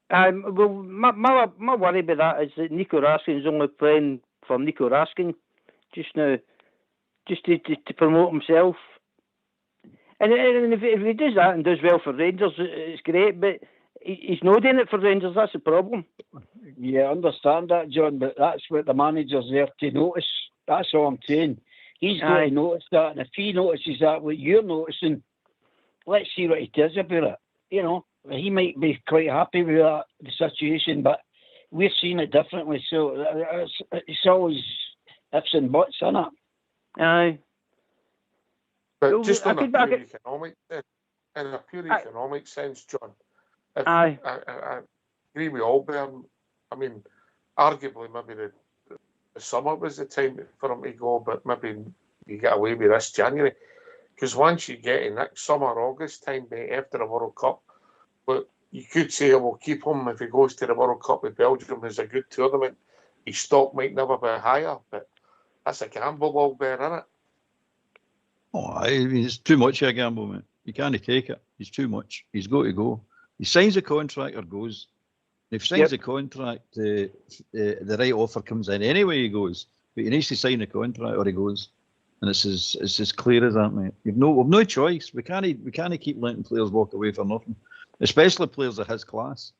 Well, my worry about that is that Nico Raskin is only playing for Nico Raskin just now, just to promote himself. And if he does that and does well for Rangers, it's great, but he's not doing it for Rangers, that's the problem. Yeah, I understand that, John, but that's what the manager's there to notice. That's all I'm saying. He's going to notice that, and if he notices that, what you're noticing, let's see what he does about it. You know, he might be quite happy with that, the situation, but we're seeing it differently, so it's always ifs and buts, isn't it? Aye. But just in a pure economic sense, John, I agree with Albert. I mean, arguably, maybe the summer was the time for him to go, but maybe you get away with this January. Because once you get in next summer, August time, after the World Cup, but you could say, we'll keep him if he goes to the World Cup with Belgium. It's a good tournament. His stock might never be higher, but that's a gamble, Albert, isn't it? Oh, I mean, it's too much of a gamble, man. You can't take it. It's too much. He's got to go. He signs a contract or goes. If he signs a contract, the right offer comes in anyway, he goes. But he needs to sign a contract or he goes. And it's as clear as that, mate. We've no choice. We can't keep letting players walk away for nothing, especially players of his class.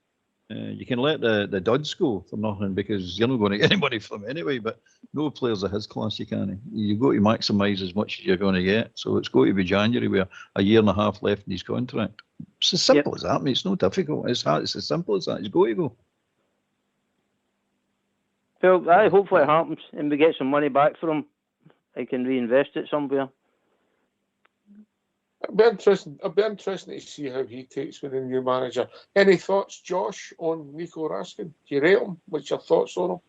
You can let the duds go for nothing because you're not going to get any money from them anyway, but no players of his class you can't. You've got to maximise as much as you're going to get. So it's got to be January with a year and a half left in his contract. It's as simple as that, mate. It's not difficult. It's hard. It's as simple as that. It's got to go. Well, hopefully it happens and we get some money back for him. I can reinvest it somewhere. It'll be interesting to see how he takes with the new manager. Any thoughts, Josh, on Nico Raskin? Do you rate him? What's your thoughts on him?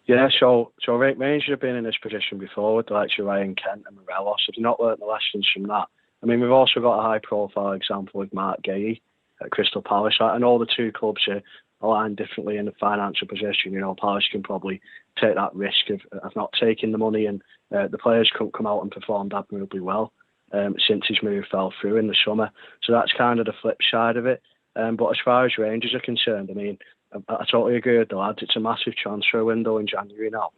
Yeah, so Rangers have been in this position before with the likes of Ryan Kent and Morelos. If they've not learnt the lessons from that, I mean, we've also got a high-profile example with Mark Gay at Crystal Palace. I know the two clubs are aligned differently in the financial position. You know, Palace can probably take that risk of not taking the money, and the players could come out and performed admirably well since his move fell through in the summer. So that's kind of the flip side of it. But as far as Rangers are concerned, I mean, I totally agree with the lads. It's a massive transfer window in January now.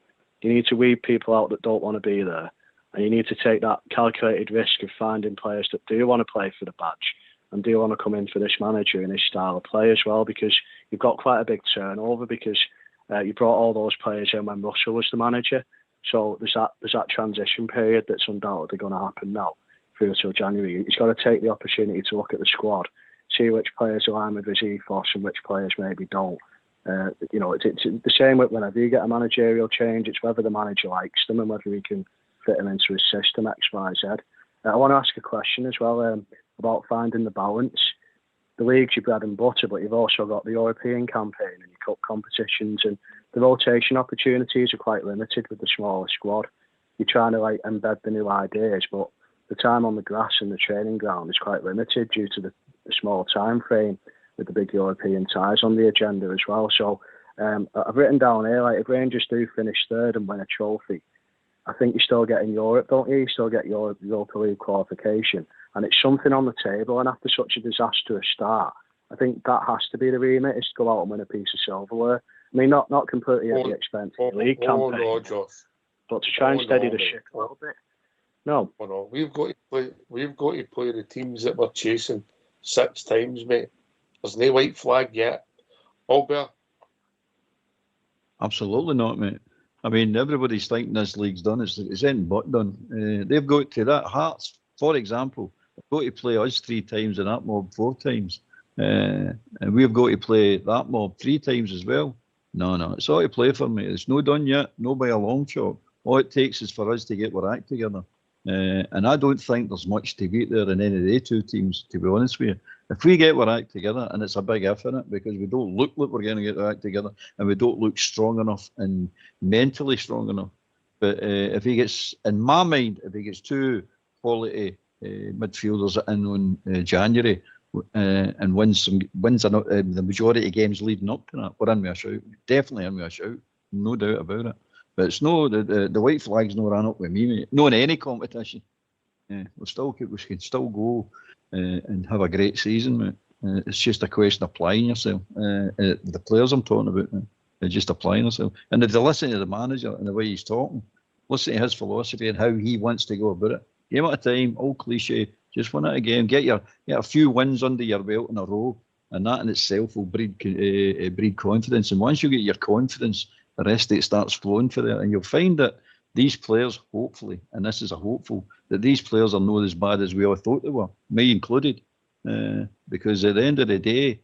You need to weed people out that don't want to be there, and you need to take that calculated risk of finding players that do want to play for the badge and do want to come in for this manager and his style of play as well, because you've got quite a big turnover because you brought all those players in when Russell was the manager. So there's that transition period that's undoubtedly going to happen now through till January. He's got to take the opportunity to look at the squad, see which players align with his ethos and which players maybe don't. You know, it's the same with whenever you get a managerial change. It's whether the manager likes them and whether he can fit them into his system, X, Y, Z. I want to ask a question as well about finding the balance. The league's your bread and butter, but you've also got the European campaign and your cup competitions, and the rotation opportunities are quite limited with the smaller squad. You're trying to embed the new ideas, but the time on the grass and the training ground is quite limited due to the small time frame with the big European ties on the agenda as well. So I've written down here, if Rangers do finish third and win a trophy, I think you still get in Europe, don't you? You still get your Europa League qualification. And it's something on the table, and after such a disastrous start, I think that has to be the remit, is to go out and win a piece of silverware. I mean, not completely at the expense of the league campaign, no, Josh. But to try and steady the ship a little bit. No. Oh, no. We've got to play the teams that we're chasing 6 times, mate. There's no white flag yet. Albert? Absolutely not, mate. I mean, everybody's thinking this league's done. It's anything but done. They've got to that. Hearts, for example, have got to play us 3 times and that mob 4 times. And we've got to play that mob 3 times as well. No, it's all to play for, mate. It's no done yet, no by a long shot. All it takes is for us to get our act together. And I don't think there's much to beat there in any of the 2 teams, to be honest with you. If we get our act together, and it's a big if in it, because we don't look like we're going to get our act together, and we don't look strong enough and mentally strong enough. But if he gets, in my mind, if he gets 2 quality midfielders in on January and wins the majority of games leading up to that, we're in with a shout. Definitely in with a shout, no doubt about it. But it's no, the white flag's no run up with me, mate. No in any competition. We can still go and have a great season, mate. It's just a question of applying yourself. The players I'm talking about, man, they're just applying themselves. And if they listen to the manager and the way he's talking, listen to his philosophy and how he wants to go about it. Game at a time, all cliche, just win it again. Get a few wins under your belt in a row, and that in itself will breed confidence. And once you get your confidence, the rest of it starts flowing for there, and you'll find that these players, hopefully, and this is a hopeful, that these players are not as bad as we all thought they were, me included, because at the end of the day,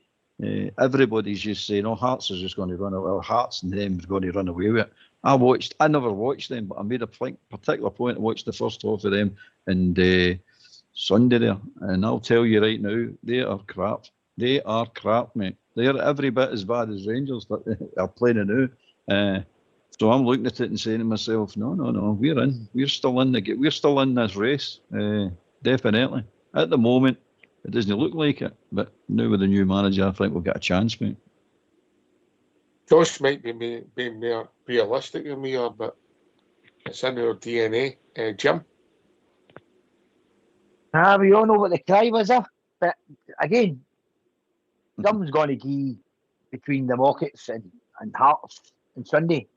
everybody's just saying, "Oh, Hearts is just going to run away. Hearts and them is going to run away with it." I never watched them, but I made a particular point to watch the first half of them and Sunday there, and I'll tell you right now, they are crap. They are crap, mate. They're every bit as bad as Rangers that are playing now. So I'm looking at it and saying to myself, no, we're in. We're still in we're still in this race, definitely. At the moment, it doesn't look like it, but now with the new manager, I think we'll get a chance, mate. Josh might be being more realistic than we are, but it's in our DNA. Jim? We all know what the cry was, but again, something's going to give between the Rockets and Hearts on Sunday.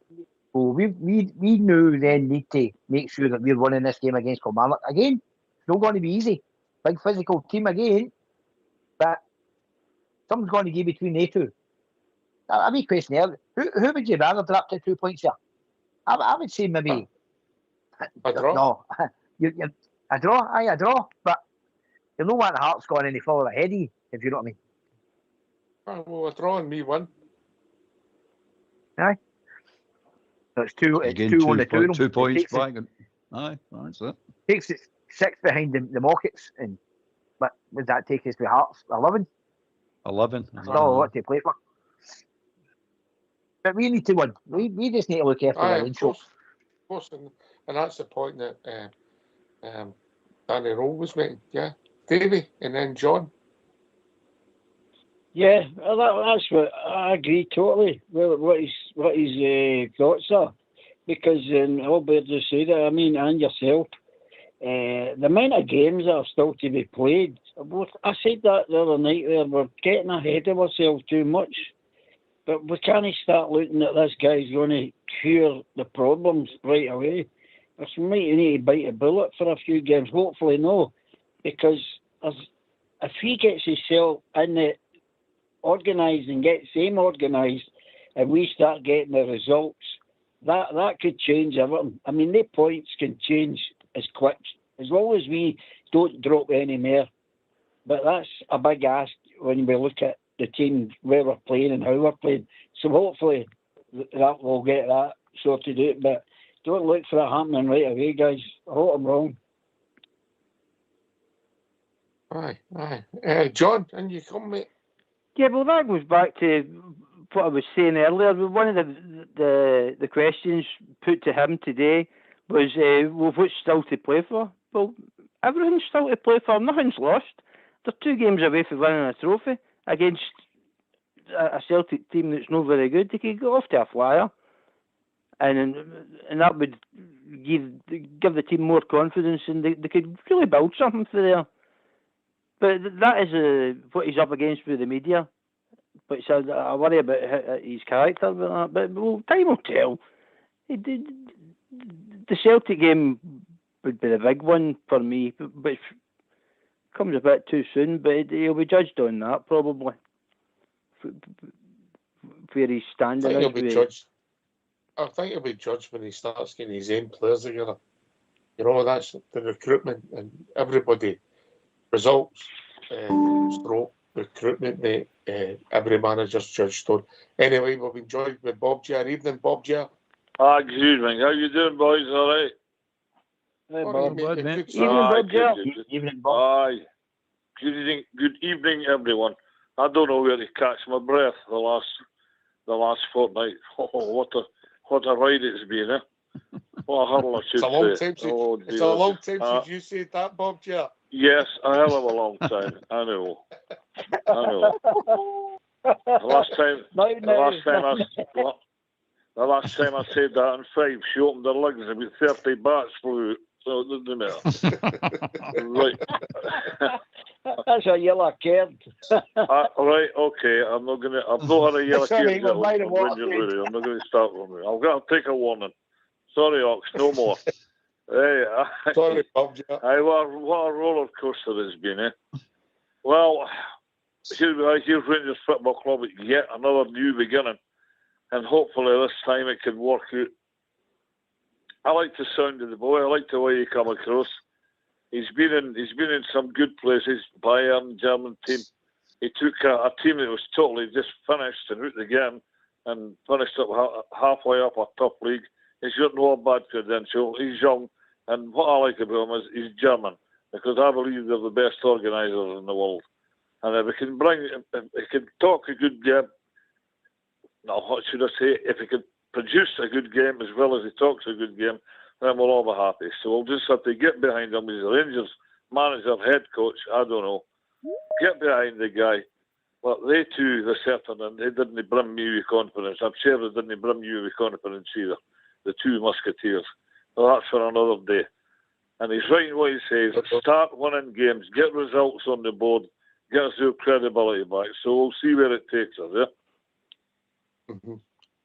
So we now then need to make sure that we're winning this game against Kilmarnock. Again, it's not going to be easy. Big physical team again, but something's going to give between the 2. A wee question here. Who would you rather drop to 2 points here? I would say maybe a draw. No, a draw. Aye, a draw. But You'll not want the Hearts going any further ahead of you, if you know what I mean. Well, a draw and me one. Aye. So it's two on the two. 2 points Takes back. Aye, that's it. Takes it 6 behind the Mockets, and but would that take us to Hearts 11? 11. Still a lot to play for. But we need to win. We just need to look after the league. Of course, and that's the point that Danny Rowe was making. Yeah, Davey, and then John. Yeah, that's what I agree totally with what his thoughts are, because Albert just said it. I mean, and yourself, the amount of games that are still to be played. I said that the other night. There, we're getting ahead of ourselves too much, but we can't start looking at this guy's going to cure the problems right away. We might need to bite a bullet for a few games. Hopefully, no, because if he gets himself in it, organised and gets him organised, and we start getting the results, that could change everything. I mean, the points can change as quick as long as we don't drop any more. But that's a big ask when we look at the team, where we're playing and how we're playing. So hopefully that we'll get that sorted out. But don't look for it happening right away, guys. I hope I'm wrong. Aye. John, and you come, mate. Yeah, well, that goes back to what I was saying earlier. One of the questions put to him today was, well, what's still to play for? Well, everything's still to play for. Nothing's lost. They're 2 games away from winning a trophy against a Celtic team that's not very good. They could go off to a flyer, and that would give the team more confidence, and they could really build something for there. But that is what he's up against with the media. But I worry about his character with that. But well, time will tell. The Celtic game would be the big one for me, but it comes a bit too soon. But he'll be judged on that probably, where he's standing. I think he'll be judged when he starts getting his own players together. You know, that's the recruitment and everybody. Results, stroke, recruitment, mate. Every manager's judged on. Anyway, we've been joined with Bob J. Evening, Bob J. Good evening. How you doing, boys? All right? Hey, Bob. Evening, Bob J. Evening, Bob. Aye. Good evening, everyone. I don't know where to catch my breath the last fortnight. Oh, what a ride it's been, eh? What a hurl, I should say. It's a long time since you said that, Bob J. Yes, a hell of a long time. I know. The last time I said that in 5, she opened her legs and about 30 bats flew out. So it doesn't matter. Right. That's a yellow card. Right, okay. I've not had a yellow card yet on RangersRadio. I'm not going to start from it. I've got to take a warning. Sorry, Ox, no more. Hey, sorry, Bob. What a roller coaster it's been, eh? Well, here's Rangers Football Club at yet another new beginning, and hopefully this time it can work out. I like the sound of the boy. I like the way he come across. He's been in some good places. Bayern, German team. He took a team that was totally just finished and out the game, and finished up halfway up a top league. He's got no bad credential. He's young. And what I like about him is he's German, because I believe they're the best organisers in the world. And if he can talk a good game, no, what should I say? If he can produce a good game as well as he talks a good game, then we'll all be happy. So we'll just have to get behind him. He's a Rangers manager, head coach, I don't know. Get behind the guy. But they too, they're certain, and they didn't brim me with confidence. I'm sure they didn't brim you with confidence either. The 2 musketeers. Well, that's for another day. And he's right in what he says. Start winning games, get results on the board, get us our credibility back. So we'll see where it takes us, yeah? Mm-hmm.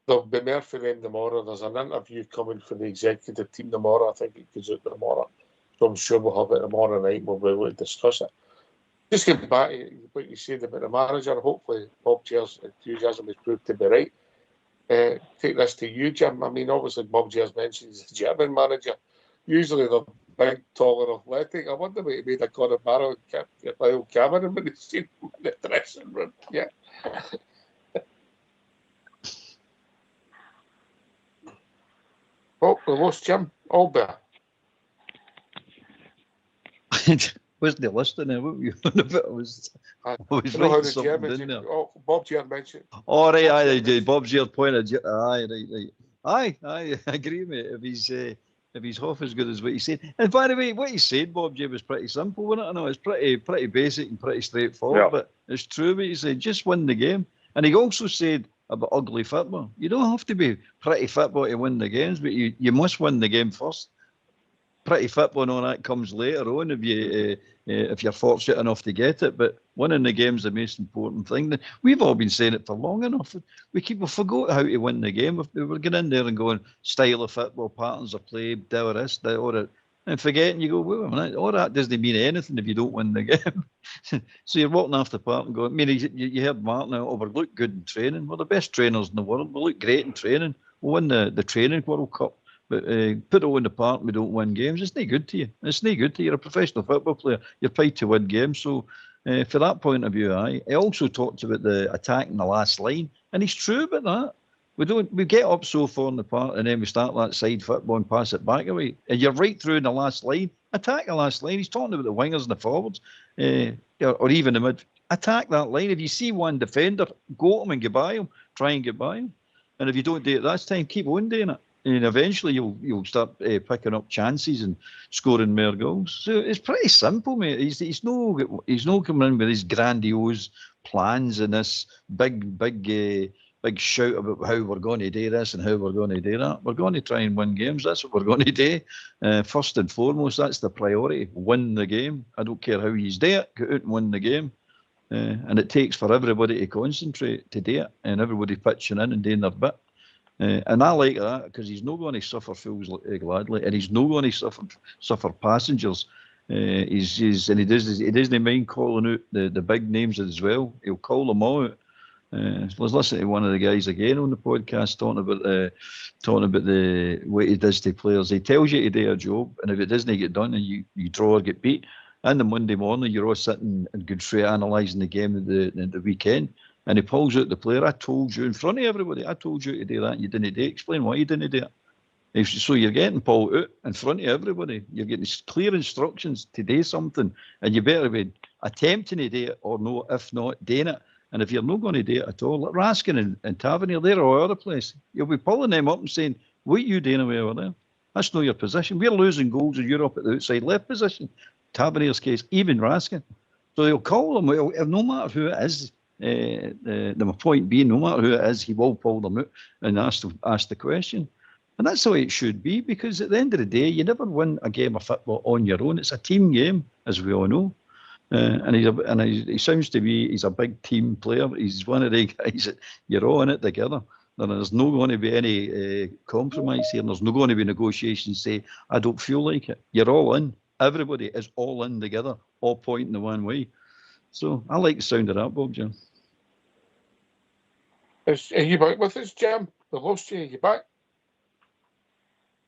There'll be more for them tomorrow. There's an interview coming for the executive team tomorrow. I think it goes out tomorrow. So I'm sure we'll have it tomorrow night. We'll be able to discuss it. Just getting back to what you said about the manager. Hopefully Bob J's enthusiasm has proved to be right. Take this to you, Jim. I mean, obviously Bob J's mentioned he's a German manager. Usually they're big, taller, athletic. I wonder what he made of Conor Barrow and Lyle Cameron when they seen him in the dressing room. Yeah. Oh, we lost Jim Albert. Wasn't listening? What were you on about? I was You know how writing the something Germans. in there. Oh, Bob Ger mentioned. All right, Bob's aye, here mentioned. Bob's here pointed. Aye, right. Aye, I agree, mate. If he's half as good as what he said. And by the way, what he said, Bob J, was pretty simple, wasn't it? I know it's pretty basic and pretty straightforward, Yeah. but it's true what he said. Just win the game. And he also said about ugly football. You don't have to be pretty football to win the games, but you must win the game first. Pretty football and all that comes later on if you're fortunate enough to get it. But winning the game's the most important thing. We've all been saying it for long enough. We forgot how to win the game. We were getting in there and going style of football, patterns of play, do this, do all that, and forgetting. You go, wait a minute, all that doesn't mean anything if you don't win the game. So you're walking off the park and going. I mean, you heard Martin. Oh, we look good in training. We're the best trainers in the world. We look great in training. We'll win the training World Cup. But put it on the park, we don't win games. It's not good to you. It's not good to you. You're a professional football player. You're paid to win games. So, for that point of view, aye. He also talked about the attack in the last line, and he's true about that. We get up so far in the park, and then we start that side football and pass it back away. And you're right through in the last line. Attack the last line. He's talking about the wingers and the forwards, or even the mid. Attack that line. If you see one defender, go at him and get by him. Try and get by him. And if you don't do it that time, keep on doing it. And eventually you'll start picking up chances and scoring more goals. So it's pretty simple, mate. He's no coming in with these grandiose plans and this big shout about how we're going to do this and how we're going to do that. We're going to try and win games. That's what we're going to do. First and foremost, that's the priority. Win the game. I don't care how you do it. Go out and win the game. And it takes for everybody to concentrate to do it, and everybody pitching in and doing their bit. And I like that because he's not going to suffer fools gladly, and he's not going to suffer passengers. He doesn't mind calling out the big names as well. He'll call them all out. Let's listen to one of the guys again on the podcast talking about the what he does to players. He tells you to do a job, and if it doesn't get done, and you draw or get beat, and the Monday morning you're all sitting and good straight analysing the game of the weekend. And he pulls out the player. I told you in front of everybody. I told you to do that. And you didn't do it. Explain why you didn't do it. So you're getting pulled out in front of everybody. You're getting clear instructions to do something, and you better be attempting to do it or no. If not, doing it. And if you're not going to do it at all, like Raskin and Tavernier, they're all over the place. You'll be pulling them up and saying, "What are you doing away over there? That's not your position. We're losing goals in Europe at the outside left position." Tavernier's case, even Raskin. So they'll call them. No matter who it is. The point being, no matter who it is, he will pull them out and ask the question. And that's the way it should be, because at the end of the day, you never win a game of football on your own. It's a team game, as we all know. He sounds to be, he's a big team player. He's one of the guys that you're all in it together. There's not going to be any compromise here. There's not going to be negotiations say, I don't feel like it. You're all in. Everybody is all in together, all pointing the one way. So I like the sound of that, Bob Jim. Are you back with us, Jim? We lost you. Are you back?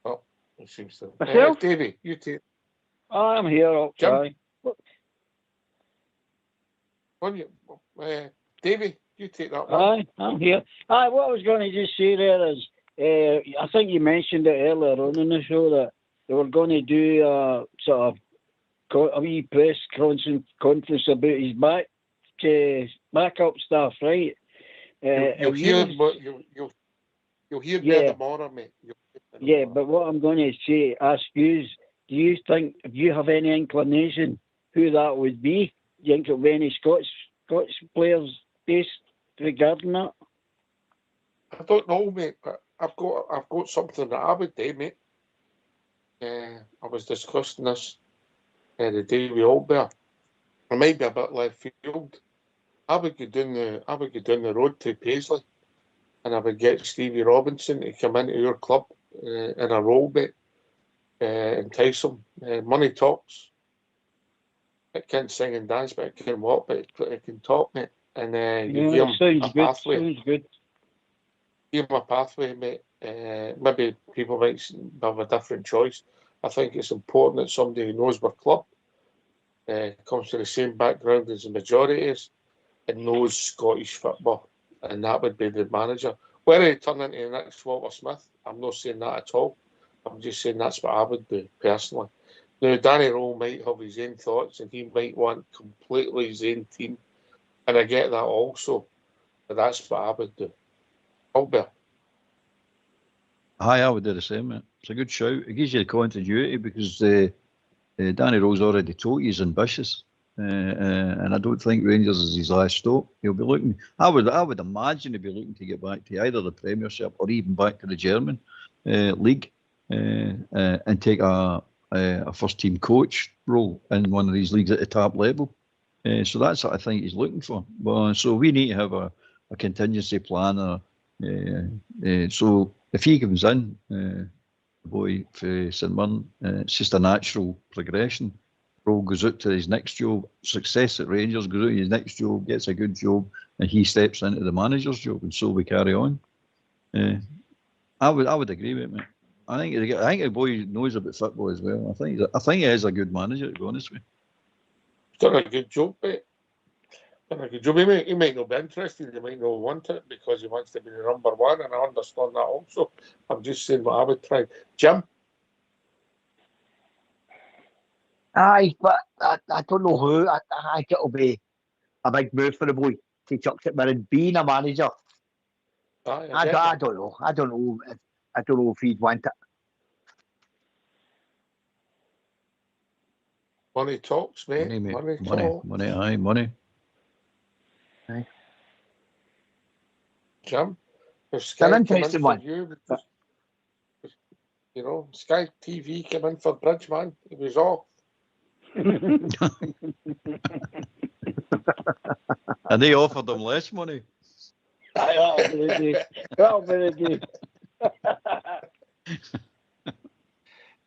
Oh, it seems to. Myself? Davey, you take. I'm here. Jim? Davey, you take that one. Aye, I'm here. Aye, what I was going to just say there is, I think you mentioned it earlier on in the show that they were going to do sort of a wee press conference about his backup stuff, right? You'll hear me tomorrow, mate. Yeah, but what I'm going to ask you is, do you have any inclination who that would be? Do you think it'll be any Scots players based regarding that? I don't know, mate, but I've got something that I would do, mate. I was discussing this the day we all there. I might be a bit left field. I would go down the road to Paisley, and I would get Stevie Robinson to come into your club in a role, mate. Entice him. Money talks. It can't sing and dance, but it can walk, but it can talk, mate. And you give him a pathway. Sounds good. Give him a pathway, mate. Maybe people might have a different choice, I think it's important that somebody who knows their club, comes from the same background as the majority is, and knows Scottish football, and that would be the manager. Whether he turn into the next Walter Smith, I'm not saying that at all. I'm just saying that's what I would do personally. Now, Danny Rowe might have his own thoughts, and he might want completely his own team, and I get that also, but that's what I would do. Albert. Aye, I would do the same, mate. It's a good shout. It gives you the continuity because Danny Rowe's already told you he's ambitious, and I don't think Rangers is his last stop. He'll be looking. I would imagine he'll be looking to get back to either the Premiership or even back to the German league, and take a first team coach role in one of these leagues at the top level. So that's what I think he's looking for. But so we need to have a contingency plan. So if he comes in, the boy for St Mirren, it's just a natural progression. Rowe goes out to his next job, success at Rangers, goes out to his next job, gets a good job, and he steps into the manager's job, and so we carry on. I would agree with it, mate. I think the boy knows about football as well. I think he is a good manager, to be honest with you. He's done a good job, mate. He might not be interested, he might not want it because he wants to be the number one, and I understand that also. I'm just saying what I would try. Jim? Aye, but I don't know who. I think it'll be a big move for the boy to chuck it, but being a manager, I don't know. I don't know if he'd want it. Money talks, mate. Money talks. Money. Aye. Jim, if It's Sky an came in interesting for one. you, you know, Sky TV came in for Bridgeman, he was off. And they offered them less money. That'll be the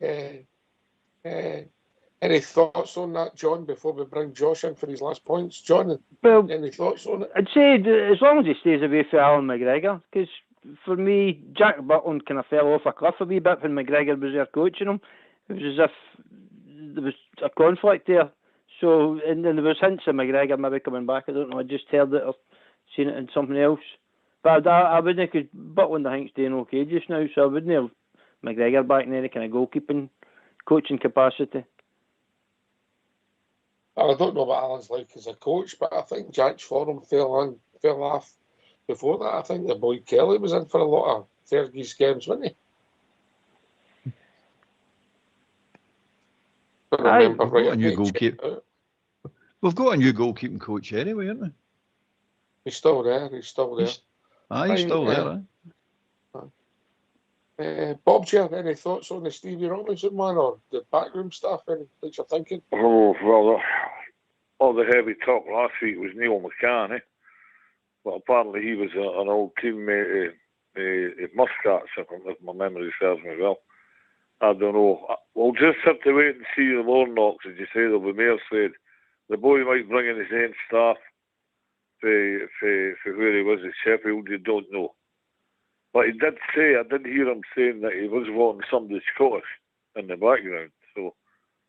day. Any thoughts on that, John, before we bring Josh in for his last points? John, well, any thoughts on it? I'd say as long as he stays away from Alan McGregor, because for me, Jack Butland kind of fell off a cliff a wee bit when McGregor was there coaching him. It was as if there was a conflict there. So, and then there was hints of McGregor maybe coming back. I don't know, I just heard it or seen it in something else. But I wouldn't, because Butland I think's doing okay just now, so I wouldn't have McGregor back in any kind of goalkeeping, coaching capacity. I don't know what Alan's like as a coach, but I think Jack's form fell off before that. I think the boy Kelly was in for a lot of Fergie's games, wasn't he? I remember We've got a new goalkeeper. We've got a new goalkeeping coach anyway, haven't we? He's still there. He's still there, Bob, do you have any thoughts on the Stevie Robinson one or the backroom stuff? Anything you're thinking? Oh, well, all the heavy talk last week was Neil McCann, Well, apparently he was an old teammate at Muscat, if my memory serves me well. I don't know. We'll just have to wait and see the more knocks, as you say. There'll be more said. The boy might bring in his own staff for where he was at Sheffield, you don't know. But he did say, I did hear him saying that he was wanting somebody Scottish in the background. So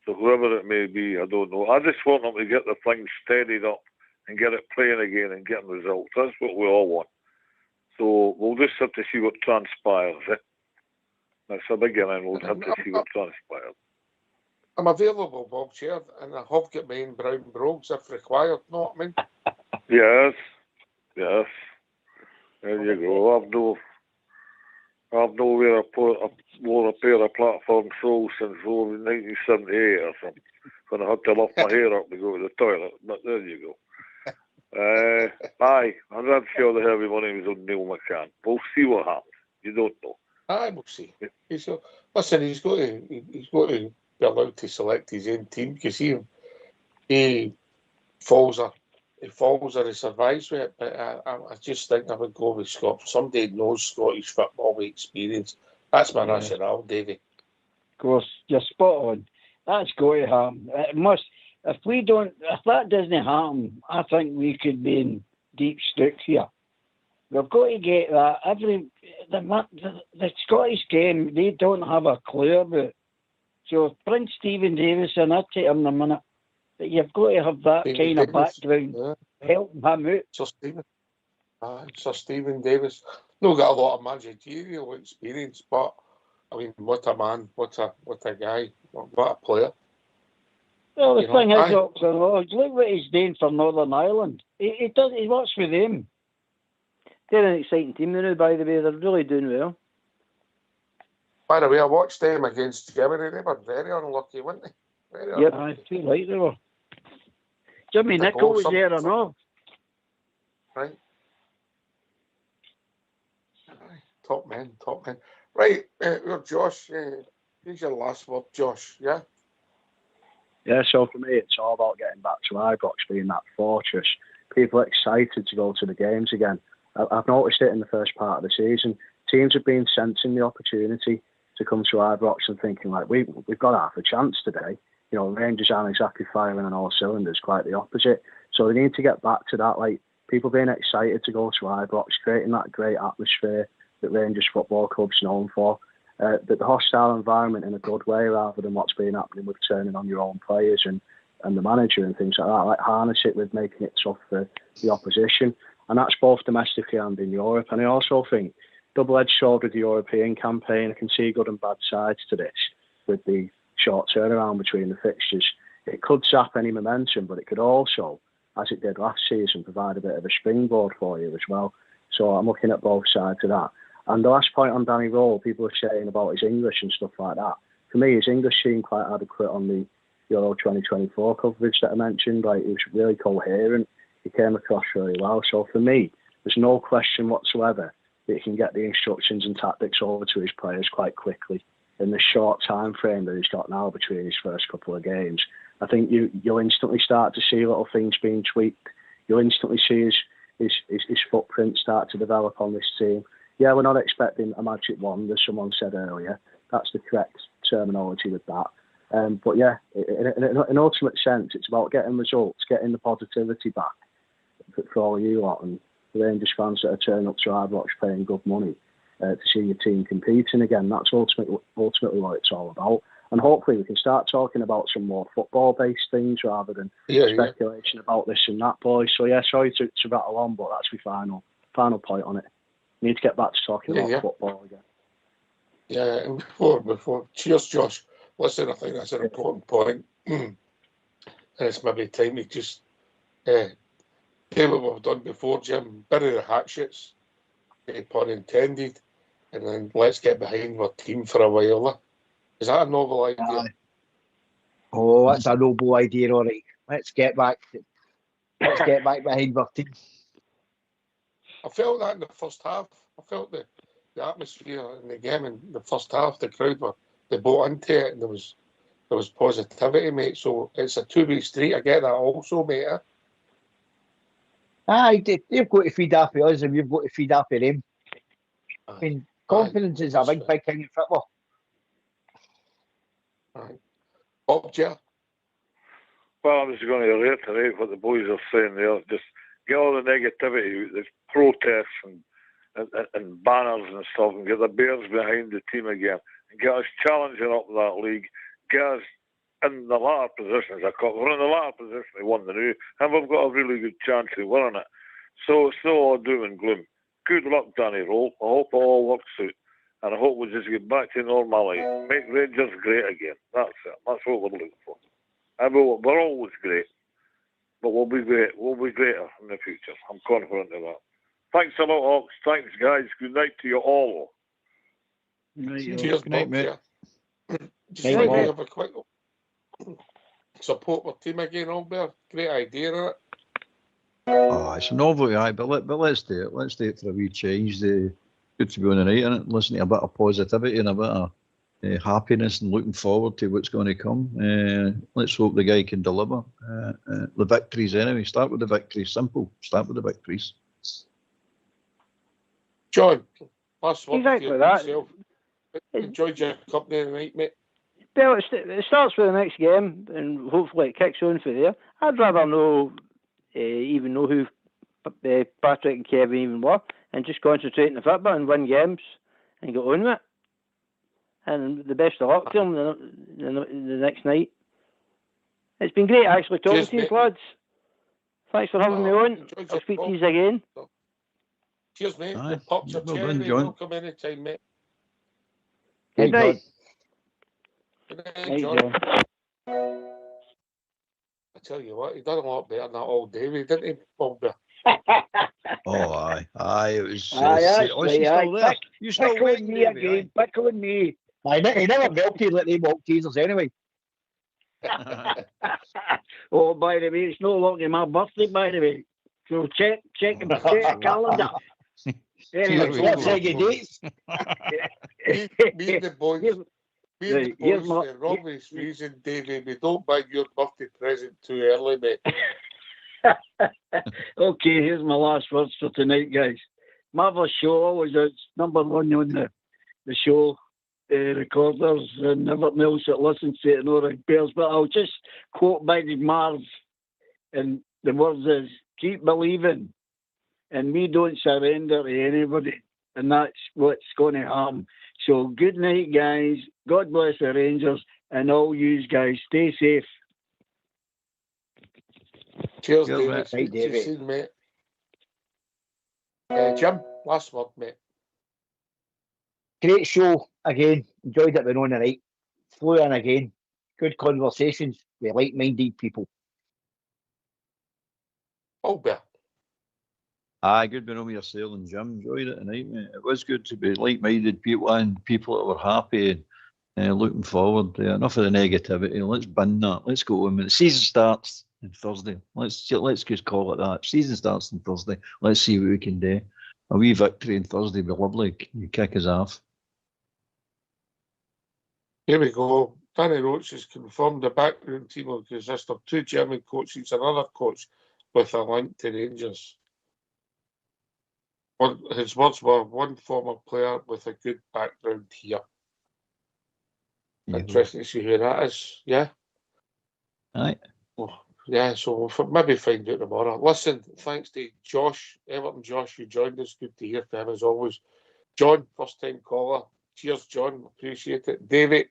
whoever it may be, I don't know. I just want him to get the thing steadied up and get it playing again and getting results. That's what we all want. So we'll just have to see what transpires. That's a beginning. We'll have to see what transpires. I'm available, Bob Chair, and I have got my own brown brogues if required. Know what I mean? Yes. There you go. I've nowhere wore a pair of platform soles since 1978 or something, when I had to lift my hair up to go to the toilet. But there you go. Aye, I'm not sure the heavy money was on Neil McCann. We'll see what happens. You don't know. Aye, we'll see. Listen, he's got to be allowed to select his own team because he falls or he survives with it. But I just think I would go with somebody who knows Scottish football with experience. That's my rationale, Davy. Of course, you're spot on. That's going to happen. It must. If that doesn't happen, I think we could be in deep sticks here. We've got to get that. The Scottish game, they don't have a clue about So bring Stephen Davis in, I'd take him in a minute. But you've got to have that Stephen kind of Davis, background yeah. helping him out. Sir Stephen Davis. No got a lot of managerial experience, but I mean, what a man, what a guy, what a player. Well, the You know, thing is, aye. look what he's doing for Northern Ireland. He works with them. They're an exciting team now, by the way. They're really doing well. By the way, I watched them against Germany. They were very unlucky, weren't they? Very Yep, unlucky. too late they were. Jimmy The Nicholl goal, was there or not? Right. Aye, top men. Right, well, Josh, here's your last word, Josh, yeah? Yeah, so for me, it's all about getting back to Ibrox, being that fortress. People are excited to go to the games again. I've noticed it in the first part of the season. Teams have been sensing the opportunity to come to Ibrox and thinking, like, we've got half a chance today. You know, Rangers aren't exactly firing on all cylinders, quite the opposite. So we need to get back to that, like, people being excited to go to Ibrox, creating that great atmosphere that Rangers Football Club's known for. The hostile environment in a good way, rather than what's been happening with turning on your own players and the manager and things like that. Like, harness it with making it tough for the opposition. And that's both domestically and in Europe. And I also think, double-edged sword with the European campaign, I can see good and bad sides to this with the short turnaround between the fixtures. It could sap any momentum, but it could also, as it did last season, provide a bit of a springboard for you as well. So I'm looking at both sides of that. And the last point on Danny Rowe, people are saying about his English and stuff like that. For me, his English seemed quite adequate on the Euro 2024 coverage that I mentioned. Like, he was really coherent. He came across really well. So for me, there's no question whatsoever that he can get the instructions and tactics over to his players quite quickly in the short time frame that he's got now between his first couple of games. I think you'll instantly start to see little things being tweaked. You'll instantly see his footprint start to develop on this team. Yeah, we're not expecting a magic wand, as someone said earlier. That's the correct terminology with that. But yeah, in an ultimate sense, it's about getting results, getting the positivity back for all you lot and the Rangers fans that are turning up to Ibrox paying good money to see your team competing again. That's ultimately what it's all about. And hopefully we can start talking about some more football-based things rather than speculation about this and that, boys. So yeah, sorry to rattle on, but that's my final point on it. We need to get back to talking about football again. Yeah, and before, cheers, Josh. Listen, I think that's an important point. And it's maybe time to just do what we've done before, Jim. Bury the hatchets, pun intended, and then let's get behind our team for a while. Is that a novel idea? Oh, that's a noble idea, all right. Let's get back behind our team. I felt that in the first half. I felt the atmosphere in the game in the first half. The crowd they bought into it, and there was positivity, mate. So it's a two-way street. I get that also, mate. Aye, they've got to feed off of us, and we've got to feed off of them. I mean, confidence is a big thing in football. Right. Bob, Jer? Well, I'm just going to reiterate what the boys are saying there. Just get all the negativity, the protests and banners and stuff, and get the Bears behind the team again, and get us challenging up that league, get us in the latter positions. We're in the latter position to win the new, and we've got a really good chance of winning it. So it's not all doom and gloom. Good luck, Danny Rowe. I hope it all works out, and I hope we just get back to normality, make Rangers great again. That's it. That's what we're looking for. And we're always great, but we'll be great. We'll be greater in the future. I'm confident of that. Thanks a lot, Hawks. Thanks, guys. Good night to you all. Cheers, Good night, Bob, mate. Just like to have a quick support our team again, Albert. Great idea, isn't it? Oh, it's a novelty, aye, but let's do it. Let's do it for a wee change. Good to be on the night, and listen to a bit of positivity and a bit of happiness and looking forward to what's going to come. Let's hope the guy can deliver the victories anyway. Start with the victories. Simple. Start with the victories. John, last word Exactly to that. yourself. Enjoyed your company tonight, mate. Well, it starts with the next game, and hopefully it kicks on from there. I'd rather even know who Patrick and Kevin even were, and just concentrate on the football and win games and get on with it. and the best of luck to him the next night. It's been great actually talking to you, lads. Thanks for having me on. I'll speak to you again. Cheers, mate. Aye. Pops your Well cherry. done, John. Welcome anytime, mate. Good night. Good night, Night, John. John. I tell you what, he done a lot better than that all day, didn't he, Bobby? Oh, aye. It was. Aye, that's oh, is right. she Aye, still there? You still pickling waiting, me Davey? again. Pickling me. He never melted like they milk teasers anyway. Oh, by the way, it's no longer my birthday, by the way. So check the calendar. Anyway, What's eggy dates? Me and the boys, for obvious reason, Davey, we don't buy your birthday present too early, mate. Okay, here's my last words for tonight, guys. Marvellous show, always it's number one on the show recorders and everything else that listens to it and all the bears. But I'll just quote Big Marv, and the words is, keep believing, and we don't surrender to anybody, and that's what's going to happen. So good night, guys. God bless the Rangers, and all you guys stay safe. Cheers, Cheers, David. mate. Speak to you Davey. soon, mate. Jim, last word, mate. Great show again. Enjoyed it being on the night. Flew in again. Good conversations with like-minded people. Albert. Aye, good being on with yourself and Jim. Enjoyed it tonight, mate. It was good to be like-minded people and people that were happy and looking forward. Enough of the negativity. Let's bin that. Let's go on. The season starts on Thursday. Let's just call it that. Season starts on Thursday. Let's see what we can do. A wee victory on Thursday would be lovely. You kick us off. Here we go. Danny Roach has confirmed the backroom team will consist of 2 German coaches and another coach with a link to Rangers. His words were one former player with a good background here. Yeah. Interesting to see who that is. Yeah. Aye. Oh, yeah, so we'll maybe find out tomorrow. Listen, thanks to Josh, Everton Josh, who joined us. Good to hear from him as always. John, first time caller. Cheers, John. Appreciate it. David,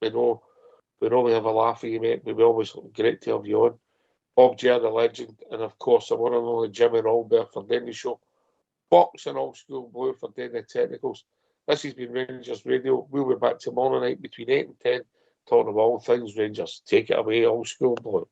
we know we have a laugh at you, mate. But we always great to have you on. Bob J, the legend, and of course, the one and only Jimmy Albert for doing the show. Fox and Old School Blue for doing the technicals. This has been Rangers Radio. We'll be back tomorrow night between 8 and 10, talking about all things Rangers. Take it away, Old School Blue.